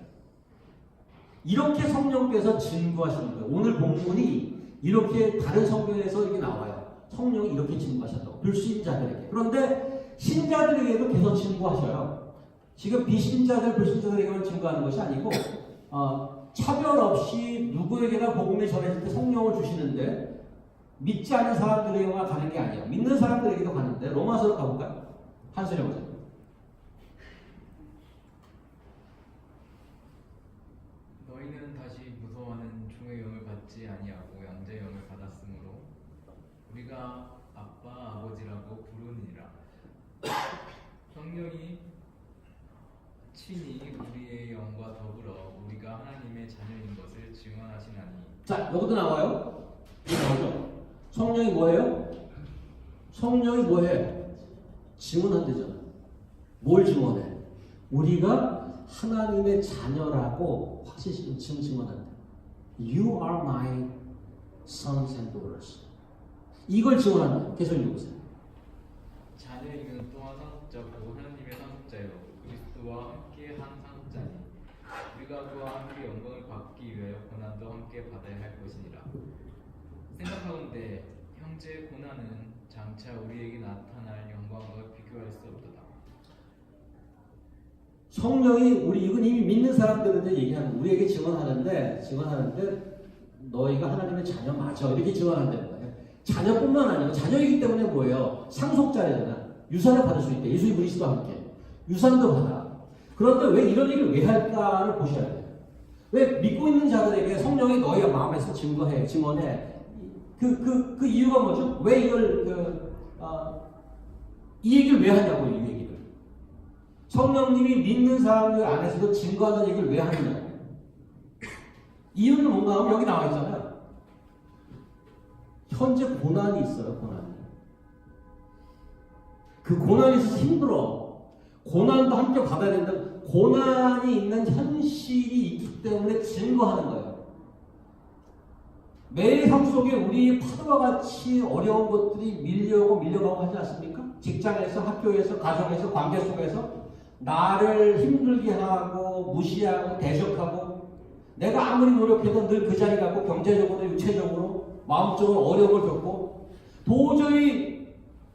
이렇게 성령께서 증거하시는 거예요. 오늘 본문이 이렇게 다른 성경에서 이렇게 나와요. 성령이 이렇게 증거하셨다고. 불신자들에게. 그런데 신자들에게도 계속 증거하셔요. 지금 비신자들, 불신자들에게만 증거하는 것이 아니고 차별 없이 누구에게나 복음이 전해질 때 성령을 주시는데 믿지 않는 사람들에게만 가는 게 아니에요. 믿는 사람들에게도 가는데 로마서로 가볼까요? 한소리 보세요. 너희는 다시 무서워하는 종의 영을 받지 아니하고 양자의 영을 받았으므로 우리가 아빠 아버지라고 부르니라. 성령이 친히 우리의 영과 더불어 우리가 하나님의 자녀인 것을 증언하시나니. 자, 여기도 나와요. 여기 나오죠. 성령이 뭐예요? 성령이 뭐해? 증언한대잖아. 뭘 증언해? 우리가 하나님의 자녀라고 확실히 증언한대. You are my sons and daughters. 이걸 증언한다. 계속 읽어보세요. 자녀이면 또한 상속자고 하나님의 상속자요 그리스도와 함께 한 상속자니 우리가 그와 함께 영광을 받기 위하여 고난도 함께 받아야 할 것이니라. 생각하건대 형제의 고난은 장차 우리에게 나타날 영광과 비교할 수 없도다. 성령이 이건 이미 믿는 사람들한테 얘기하는 우리에게 증언하는데 너희가 하나님의 자녀 맞아 이렇게 증언한다는 거예요. 자녀뿐만 아니라 자녀이기 때문에 뭐예요? 상속자래잖아. 유산을 받을 수 있대. 예수 그리스도와 함께. 유산도 받아. 그런데 왜 이런 얘기를 왜 할까를 보셔야 돼요. 왜 믿고 있는 자들에게 성령이 너희 마음에서 증언해. 그 이유가 뭐죠? 왜 이걸 이 얘기를 왜 하냐고 이 얘기를. 성령님이 믿는 사람들 안에서도 증거하는 얘기를 왜 하느냐. 이유는 뭔가 하면 여기 나와 있잖아요. 현재 고난이 있어요. 고난이. 그 고난이 있어서 힘들어. 고난도 함께 받아야 된다. 고난이 있는 현실이 있기 때문에 증거하는 거예요. 매일 삶 속에 우리 파도와 같이 어려운 것들이 밀려가고 하지 않습니까? 직장에서, 학교에서, 가정에서, 관계 속에서 나를 힘들게 하고 무시하고 대적하고 내가 아무리 노력해도 늘 그 자리 가고 경제적으로 육체적으로 마음적으로 어려움을 겪고 도저히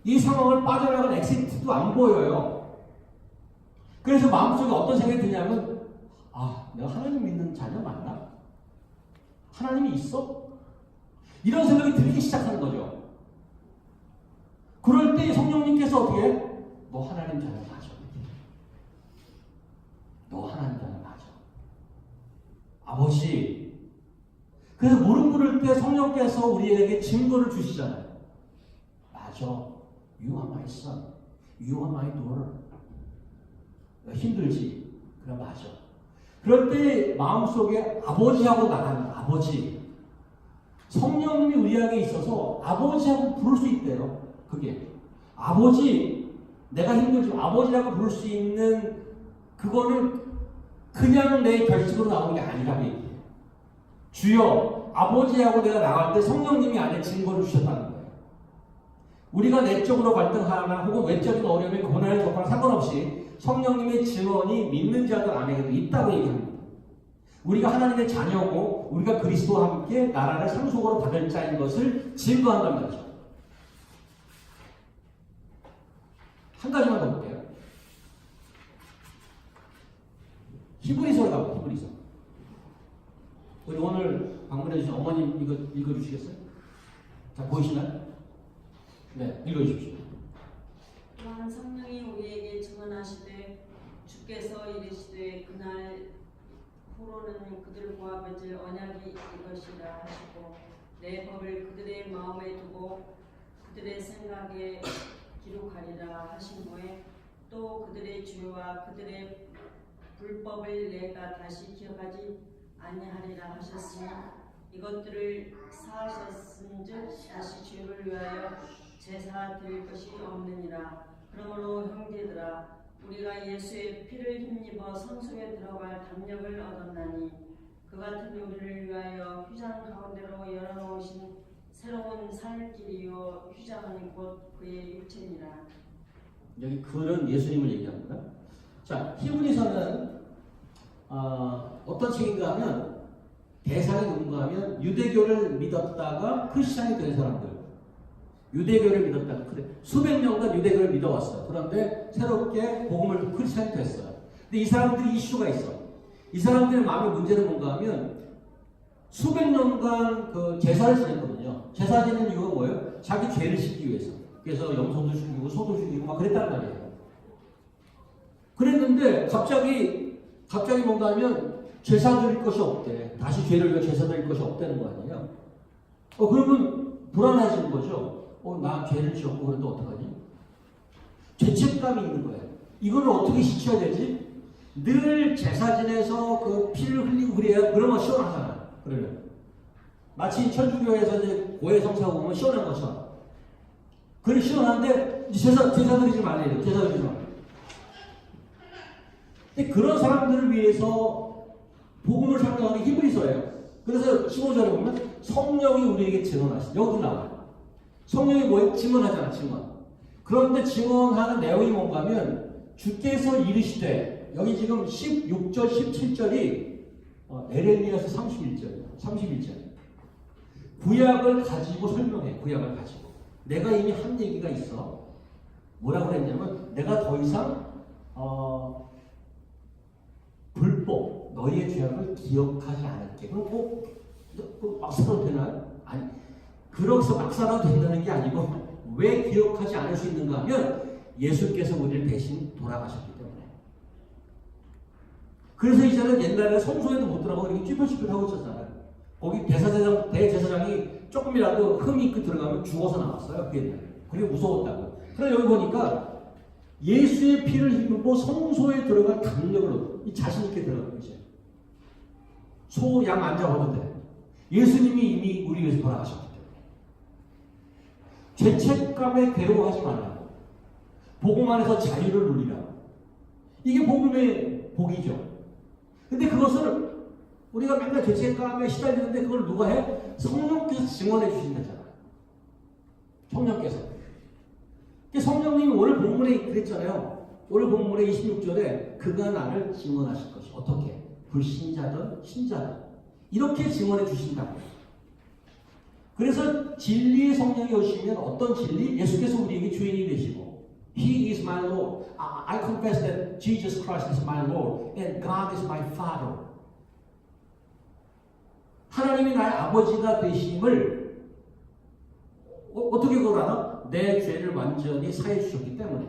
이 상황을 빠져나갈 엑시트도 안 보여요. 그래서 마음속에 어떤 생각이 드냐면 내가 하나님 믿는 자녀 맞나? 하나님이 있어? 이런 생각이 들기 시작하는 거죠. 그럴 때 성령님께서 어떻게 해? 너 하나님 자녀 맞아. 너 하나님 자녀 맞아. 아버지. 그래서 무릎 꿇을 때 성령께서 우리에게 증거를 주시잖아요. 맞아. You are my son. You are my daughter. 힘들지? 그래 맞아. 그럴 때 마음속에 아버지하고 나가는 아버지. 성령님이 우리에게 있어서 아버지하고 부를 수 있대요. 그게 아버지. 내가 힘들지만 아버지라고 부를 수 있는 그거는 그냥 내 결식으로 나오는 게 아니라고 얘기해요. 주여 아버지하고 내가 나갈 때 성령님이 안에 증거를 주셨다는 거예요. 우리가 내적으로 갈등하거나 혹은 외적인 어려움에 고난을 겪거나 상관없이 성령님의 증언이 믿는 자들 안에도 있다고 얘기합니다. 우리가 하나님의 자녀고 우리가 그리스도와 함께 나라를 상속으로 받을 자인 것을 증거한단 말이죠. 한 가지만 더 볼게요. 히브리서를 가볼게요. 히브리서. 우리 오늘 방문해 주신 어머님 이거 읽어주시겠어요? 자, 보이시나요? 네, 읽어주십시오. 또한 성령이 우리에게 증언하시되 주께서 이르시되 그날 후로는 그들과 맺을 언약이 이것이라 하시고 내 법을 그들의 마음에 두고 그들의 생각에 기록하리라 하신 후에 또 그들의 죄와 그들의 불법을 내가 다시 기억하지 아니하리라 하셨으니 이것들을 사하셨은즉 다시 죄를 위하여 제사 드릴 것이 없느니라. 그러므로 형제들아 우리가 예수의 피를 힘입어 성소에 들어갈 담력을 얻었나니 그 같은 우리를 위하여 휘장 가운데로 열어놓으신 새로운 살 길이요 휘장은 곧 그의 육체니라. 여기 그는 예수님을 얘기합니다. 자, 히브리서는 어떤 책인가 하면 대상이 누군가 하면 유대교를 믿었다가 크리스찬이 된 사람들. 유대교를 믿었다가 수백 년간 유대교를 믿어왔어요. 그런데 새롭게 복음을 크리스찬이 됐어요. 근데 이 사람들이 이슈가 있어. 이 사람들의 마음의 문제는 뭔가 하면 수백 년간 그 제사를 지냈거든요. 제사 지내는 이유가 뭐예요? 자기 죄를 씻기 위해서. 그래서 염소도 죽이고 소도 죽이고 막 그랬단 말이에요. 그랬는데 갑자기 뭔가 하면 제사 드릴 것이 없대. 다시 죄를 위해 제사 드릴 것이 없다는 거 아니에요? 그러면 불안해지는 거죠. 나 죄를 지었고 그래도 어떡하니? 죄책감이 있는 거예요. 이거를 어떻게 씻어야 되지? 늘 제사 지내서 그 피를 흘리고 그래야 그러면 시원하잖아. 그러면 마치 천주교에서 이제 고해 성사 보면 시원한 것처럼. 그래 시원한데 제사 드리지 말아야 돼요. 제사 드리지 말아요. 근데 그런 사람들을 위해서 복음을 설명하는 히브리서예요. 그래서 15절에 보면 성령이 우리에게 증언하시죠. 여기도 나와요. 성령이 뭐예요? 증언하잖아, 증언. 그런데 증언하는 내용이 뭔가 하면 주께서 이르시되 여기 지금 16절, 17절이 에레미야서 31절. 구약을 가지고 설명해. 구약을 가지고. 내가 이미 한 얘기가 있어. 뭐라고 했냐면 내가 더 이상 불법, 너희의 죄악을 기억하지 않을게. 그럼 꼭 막 살아도 되나요? 아니. 그렇게서 막 살아도 된다는 게 아니고 왜 기억하지 않을 수 있는가 하면 예수께서 우리를 대신 돌아가셨기 때문에. 그래서 이제는 옛날에 성소에도 못 들어가고 이렇게 쭈뼛쭈뼛 하고 있었잖아요. 거기 대제사장이 조금이라도 흠이 있고 들어가면 죽어서 나왔어요. 그 옛날에. 그게 무서웠다고. 그런데 여기 보니까 예수의 피를 힘입고 성소에 들어갈 담력을 얻어. 이 자신 있게 들어가는 거지. 소, 양 안 잡아도 돼. 예수님이 이미 우리 위해서 돌아가셨기 때문에. 죄책감에 괴로워하지 말라고. 복음 안에서 자유를 누리라고. 이게 복음의 복이죠. 근데 그것을 우리가 맨날 죄책감에 시달리는데 그걸 누가 해? 성령께서 증언해 주신다잖아. 성령께서. 성령님이 오늘 본문에 그랬잖아요. 오늘 본문에 26절에 그가 나를 증언하실 것이 어떻게? 불신자든 신자든 이렇게 증언해 주신다고. 그래서 진리의 성령이 오시면 어떤 진리? 예수께서 우리에게 주인이 되시고 He is my Lord. I confess that Jesus Christ is my Lord and God is my Father. 하나님이 나의 아버지가 되심을 어떻게 그걸 알아? 내 죄를 완전히 사해 주셨기 때문에.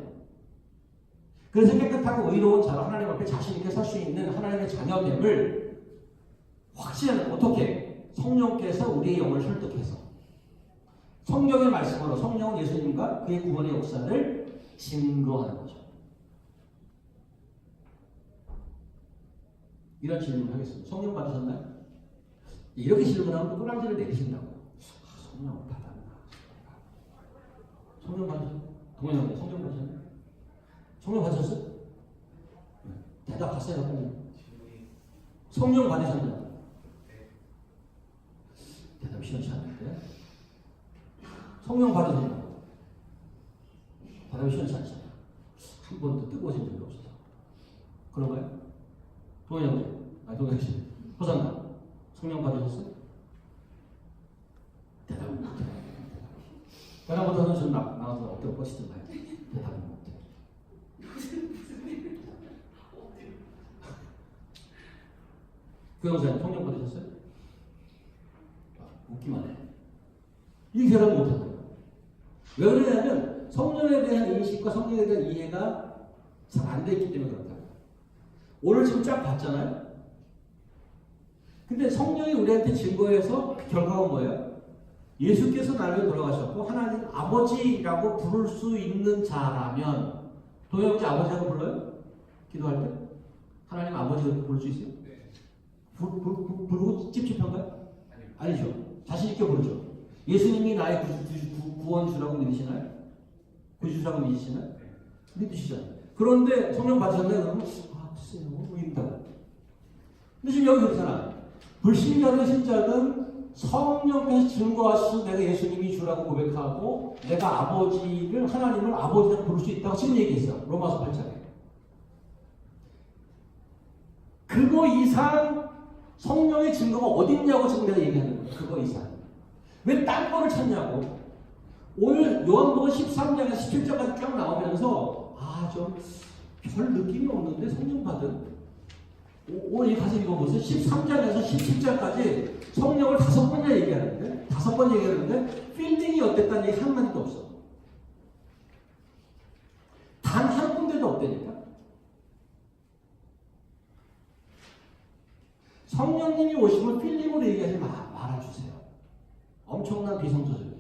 그래서 깨끗하고 의로운 자로 하나님 앞에 자신 있게 설 수 있는 하나님의 자녀됨을 확신하는 어떻게? 성령께서 우리의 영을 설득해서 성령의 말씀으로 성령은 예수님과 그의 구원의 역사를 증거하는 거죠. 이런 질문을 하겠습니다. 성령 받으셨나요? 이렇게 질문하면 또 꼬랑지를 내리신다고. 성령 받았나? 성령 받으셨나요? 동현이 성령 받으셨나요? 성령 받으셨어요? 네. 대답하세요. 빨리. 성령 받으셨나요? 대답 시원치 않은데. 성령 받으셨나요? 대답이 시원치 않잖아. 한 번도 뜨거워진 적이 없어. 그런가요? 동현이 동현이 씨. 호상가. 성령 받으셨어요? 대답을 못해. 대답 못하면 좀 나와서 어깨가 뻗치든가요? 대답을 못해. 그 형사님 성령 받으셨어요? 웃기만 해. 이 대답을 못한다. 왜 그러냐면 성령에 대한 인식과 성령에 대한 이해가 잘 안 돼 있기 때문에 그렇다. 오늘 지금 쫙 봤잖아요. 근데 성령이 우리한테 증거해서 그 결과가 뭐예요? 예수께서 나를 돌아가셨고 하나님 아버지라고 부를 수 있는 자라면 동영지 아버지라고 불러요? 기도할 때? 하나님 아버지라고 부를 수 있어요? 네. 부르고 찝찝한가요? 아니죠. 자신 있게 부르죠. 예수님이 나의 구원주라고 믿으시나요? 구주라고 믿으시나요? 믿으시잖아요. 그런데 성령 받으셨나요? 그러면 글쎄요. 믿는다고. 근데 지금 여기 그렇잖아. 불신자든 신자든 성령께서 증거하셔서 내가 예수님이 주라고 고백하고 내가 아버지를 하나님을 아버지라고 부를 수 있다고 지금 얘기했어. 로마서 8장에. 그거 이상 성령의 증거가 어딨냐고 지금 내가 얘기하는 거예요. 그거 이상. 왜 딴 거를 찾냐고. 오늘 요한복음 13장에서 17장까지 쫙 나오면서 좀 별 느낌이 없는데 성령 받은 오늘 이 가서 읽어보세요. 13장에서 17장까지 성령을 5번이나 얘기하는데 5번 얘기하는데 필링이 어땠다는 얘기 한마디도 없어. 단 한 군데도 없다니까. 성령님이 오시면 필링으로 얘기하지 말아주세요. 엄청난 비성서적이에요.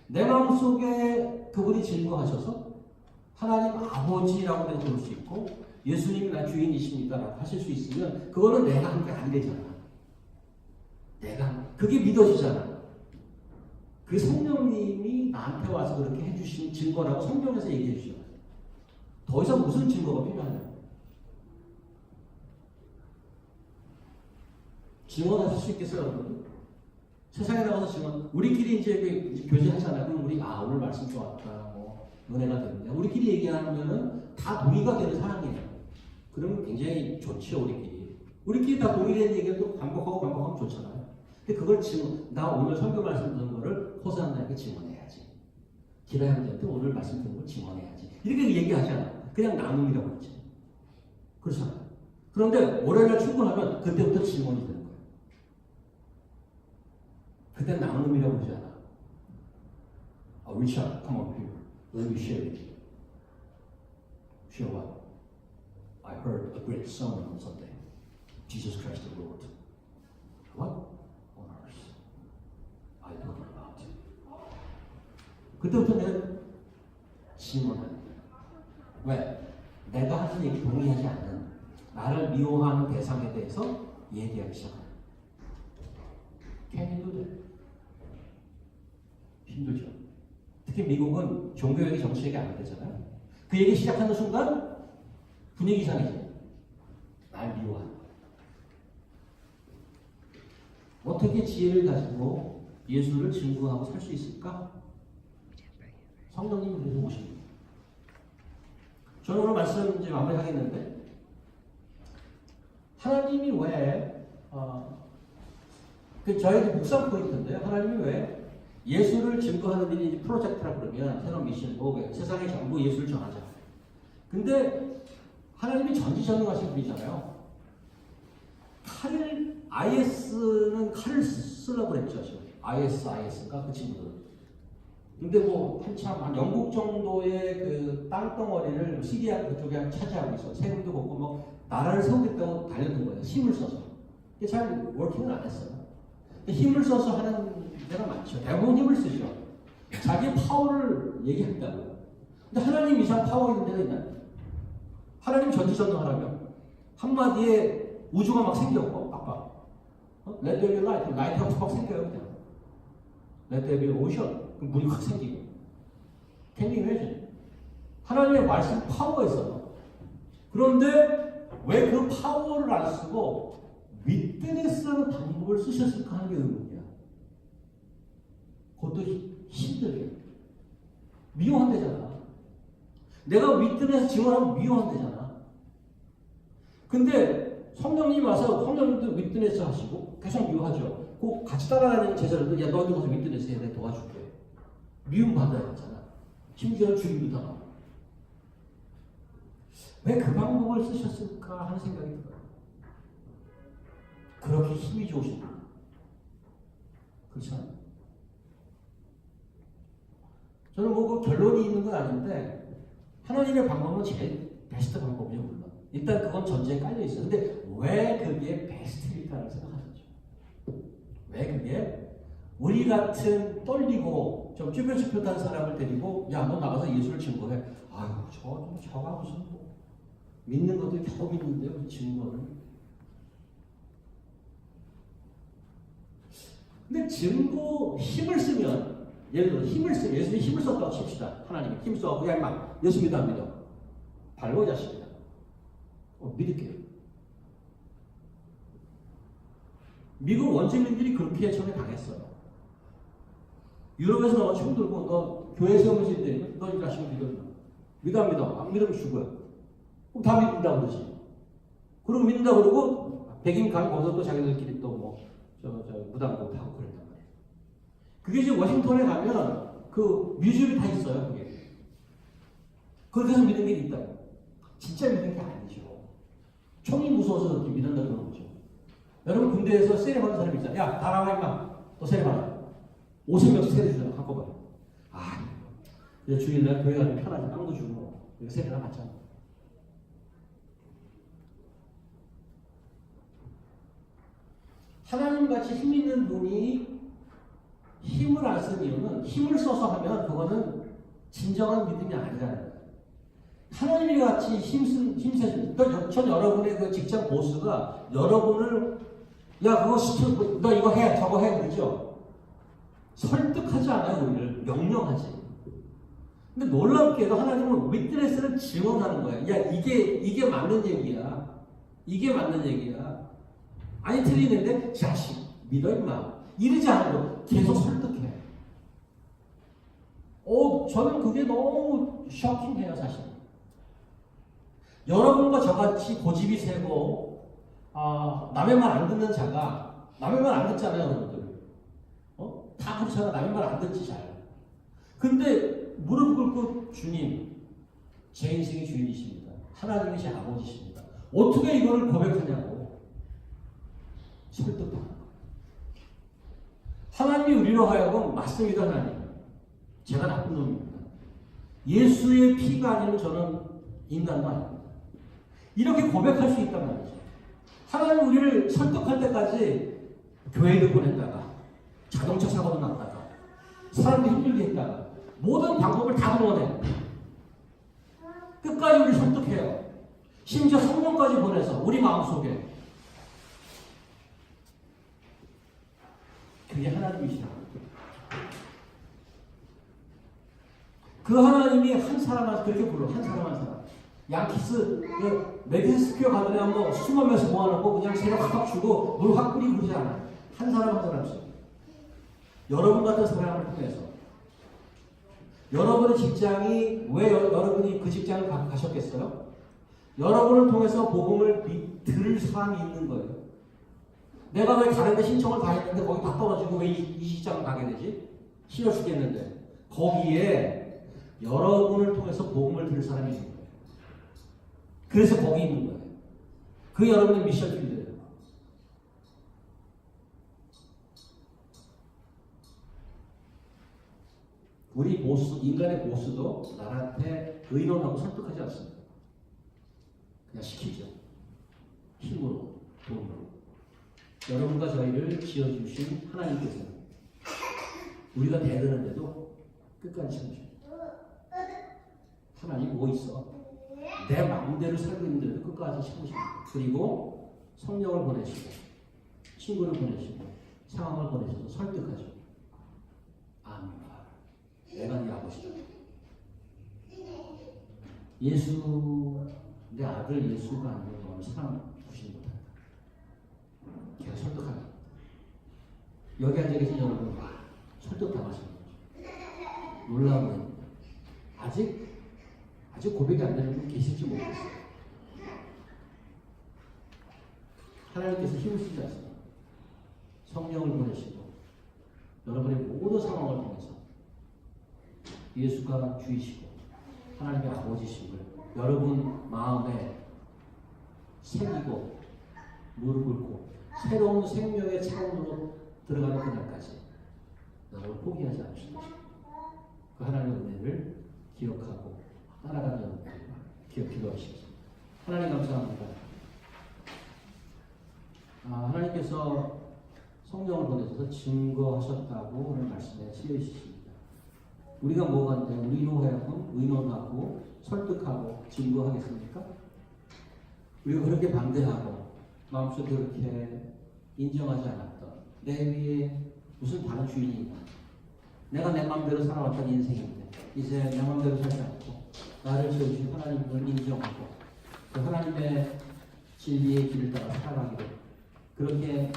내 마음속에 그분이 증거하셔서 하나님 아버지라고 내가 부를 수 있고 예수님이 나 주인이십니다 라고 하실 수 있으면 그거는 내가 한 게 안 되잖아. 내가 그게 믿어지잖아. 그 성령님이 나한테 와서 그렇게 해주신 증거라고 성경에서 얘기해 주셔. 더 이상 무슨 증거가 필요하냐. 증언하실 수 있겠어요 여러분? 세상에 나가서 증언 우리끼리 이제 교제하잖아요. 그럼 우리 오늘 말씀 좋았다 은혜가 됩니다. 우리끼리 얘기하면은 다 동의가 되는 사항이에요. 그러면 굉장히 좋죠, 우리끼리. 우리끼리 다 동의되는 얘기를 또 반복하면 좋잖아요. 근데 그걸 나 오늘 설교 말씀 듣는 거를 호산나에게 증언해야지. 기라형제한테 오늘 말씀 듣는 걸 증언해야지. 이렇게 얘기하잖아. 그냥 나눔이라고 했지. 그렇잖아요. 그런데 월요일날 출근하면 그때부터 증언이 되는 거예요. 그때 나눔이라고 그러지 않아. Richard, come on here. Let me share with you. Share what? I heard a great sermon on Sunday. Jesus Christ the Lord. What on earth? I don't know about. 그때부터 내가 질문한다. 왜? 내가 하는 얘기 동의하지 않는 나를 미워하는 대상에 대해서 얘기하기 시작합니다. Can you do that? 힘들죠. 특히 미국은 종교 얘기, 정치 얘기 안 되잖아요. 그 얘기 시작하는 순간 분위기 이상해져요. 날 미워하는 거예요. 어떻게 지혜를 가지고 예수를 증거하고 살 수 있을까? 성령님이 그래서 오십니다. 저는 오늘 말씀 이제 마무리하겠는데, 하나님이 왜, 저에게 묵상 포인트인데요. 하나님이 왜 예수를 증거하는 일이 프로젝트라고 그러면 새로운 미션, 세상에 전부 예수를 전하자. 근데 하나님이 전지전능하신 분이잖아요. IS는 칼을 쓰려고 그랬죠. IS인가? 그 친구들. 근데 뭐 한참 한 영국 정도의 그 땅덩어리를 시리아 그쪽에 차지하고 있어. 세금도 걷고 뭐 나라를 세우겠다고 달려든 거예요. 힘을 써서. 근데 잘 워킹을 안 했어요. 힘을 써서 하는 데가 많죠. 대부분 힘을 쓰죠. 자기 파워를 얘기한다고요. 근데 하나님 이상 파워 있는 데가 있나요? 하나님 전지전능하라면 한마디에 우주가 막 생겼고 아까 Let there be light. 라이트가 막 생겨요. 그냥. Let there be ocean. 그럼 물이 확 생기고. Can you imagine? 하나님의 말씀 파워가 있어요. 그런데 왜 그 파워를 안 쓰고 위트니스라는 방법을 쓰셨을까 하는 게 의문이야. 그것도 힘들게. 미워한대잖아. 내가 위트니스 증언하면 미워한대잖아. 근데 성령님이 와서 성령님도 위트니스 하시고 계속 미워하죠. 그 같이 따라다니는 제자들도 야 너도 가서 위트니스 해. 내가 도와줄게. 미움 받아야 하잖아. 심지어는 죽임도 당하고. 왜 그 방법을 쓰셨을까 하는 생각이 들어요. 그렇게 힘이 좋으신 분. 그렇지 않아요? 저는 뭐 그 결론이 있는 건 아닌데 하나님의 방법은 제일 베스트 방법이죠. 물론. 일단 그건 전제에 깔려 있어요. 근데 왜 그게 베스트일까를 생각하셨죠? 왜 그게 우리 같은 떨리고 좀 쭈뼛쭈뼛한 사람을 데리고 야 너 나가서 예수를 증거해. 아유 저가 무슨 뭐 믿는 것도 겨우 믿는데요. 그 증거는. 근데 증거 힘을 쓰면 예를 들어 힘을 쓰면 예수님이 힘을 썼다고 칩시다. 하나님이 힘 써갖고 야 임마 예수 믿어 안 믿어? 발로 자식이야. 믿을게요. 미국 원주민들이 그렇게 처음에 당했어요. 유럽에서 너가 총 들고 너 교회 세우면서 있대. 너 이 자식을 믿어 안 믿어? 안 믿으면 죽어요. 그럼 다 믿는다 그러지. 그럼 믿는다 그러고 백인 가면 거기서 또 자기들끼리 또 뭐 무당도 하고 그랬단 말이에요. 그게 지금 워싱턴에 가면 그 뮤지엄이 다 있어요. 그게. 그렇게 해서 믿는 게 있다고. 진짜 믿는 게 아니죠. 총이 무서워서 그렇게 믿는다고 그러는 거죠. 여러분 군대에서 세례 받는 사람이 있잖아요. 야 다 나와 임마. 너 세례 받아. 50명씩 세례 주잖아. 한꺼번에. 이제 주일날 교회 가면 편하지. 빵도 주고 이거 세례나 받잖아. 하나님같이 힘 있는 분이 힘을 안 쓴 이유는 힘을 써서 하면 그거는 진정한 믿음이 아니라는 거예요. 하나님이 같이 힘쓰신, 전 여러분의 그 직장 보스가 여러분을 야 그거 시켜, 너 이거 해, 저거 해 그러죠. 설득하지 않아요. 우리를 명령하지. 근데 놀랍게도 하나님은 위트네스를 증언하는 거예요. 야 이게 맞는 얘기야. 이게 맞는 얘기야. 아니 틀리는데 자식 믿어 임마 이러지 않고 계속 설득해. 저는 그게 너무 쇼킹해요 사실. 여러분과 저같이 고집이 세고 남의 말 안 듣는 자가 남의 말 안 듣잖아요 여러분들. 다 그렇잖아. 남의 말 안 듣지 잘. 근데 무릎 꿇고 주님 제 인생의 주인이십니다. 하나님이 제 아버지십니다. 어떻게 이거를 고백하냐고. 설득당하는 거예요. 하나님이 우리로 하여금 맞습니다. 하나님. 제가 나쁜 놈입니다. 예수의 피가 아니면 저는 인간도 아닙니다. 이렇게 고백할 수 있단 말이죠. 하나님 우리를 설득할 때까지 교회도 보냈다가 자동차 사고도 났다가 사람들이 힘들게 했다가 모든 방법을 다 동원해. 끝까지 우리를 설득해요. 심지어 성령까지 보내서 우리 마음속에. 그게 하나님이시다. 그 하나님이 한 사람한테 그렇게 불러. 한 사람 한 사람. 양키스 그 메디스 스퀘어 가더니 뭐 수만 명씩 모아놓고 그냥 새로 확 주고 물 확 뿌리고 그러지 않아요. 한 사람 한 사람씩. 여러분 같은 사람을 통해서. 여러분의 직장이 왜 여러분이 그 직장을 가셨겠어요? 여러분을 통해서 복음을 들을 사람이 있는 거예요. 내가 왜 다른 데 신청을 다 했는데 거기 다 떨어지고 왜 이 직장을 가게 되지? 싫어 죽겠는데. 거기에 여러분을 통해서 복음을 들을 사람이 있는 거예요. 그래서 거기 있는 거예요. 그 여러분의 미션 필드예요. 우리 보스, 인간의 보스도 나한테 의논하고 설득하지 않습니다. 그냥 시키죠. 힘으로, 돈으로. 여러분과 저희를 지어주신 하나님께서 우리가 대드는데도 끝까지 참으십니다. 하나님 뭐 있어? 내 마음대로 살고 있는데도 끝까지 참으십니다. 그리고 성령을 보내시고 친구를 보내시고 상황을 보내셔서 설득하죠. 아멘. 내가 네 아버지다. 예수, 내 아들 예수가 아니면 너는 사랑 주시지 못한다. 걔가 설득하는 겁니다. 여기 앉아 계신 여러분 설득당하시는 거죠. 놀라운 겁니다. 아직 고백이 안 되는 분 계실지 모르겠어요. 하나님께서 힘을 쓰지 않습니다. 성령을 보내시고 여러분의 모든 상황을 통해서 예수가 주이시고 하나님의 아버지심을 여러분 마음에 새기고 무릎 꿇고 새로운 생명의 차원으로 들어가는 그날까지 나를 포기하지 않으십니다. 그 하나님의 은혜를 기억하고 따라가는 여러분들 기억기도 하시겠습니다. 하나님 감사합니다. 하나님께서 성령을 보내셔서 증거하셨다고 오늘 말씀에 쓰여주십니다. 우리가 뭐가 돼? 우리로 하여금 의논하고 설득하고 증거하겠습니까? 우리가 그렇게 반대하고 마음속에 그렇게 인정하지 않았던 내 위에 무슨 다른 주인이 있나? 내가 내 마음대로 살아왔던 인생인데 이제 내 마음대로 살지 않고 나를 지어주신 하나님을 인정하고 그 하나님의 진리의 길을 따라 살아가기를 그렇게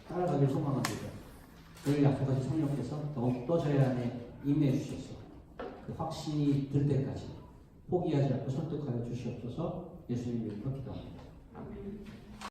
따라가길 소망합니다. 그를 약속하신 성령께서 더욱더 저희 안에 임해 주셔서 그 확신이 들 때까지 포기하지 않고 설득하여 주시옵소서. 예수님 이름으로 기도합니다.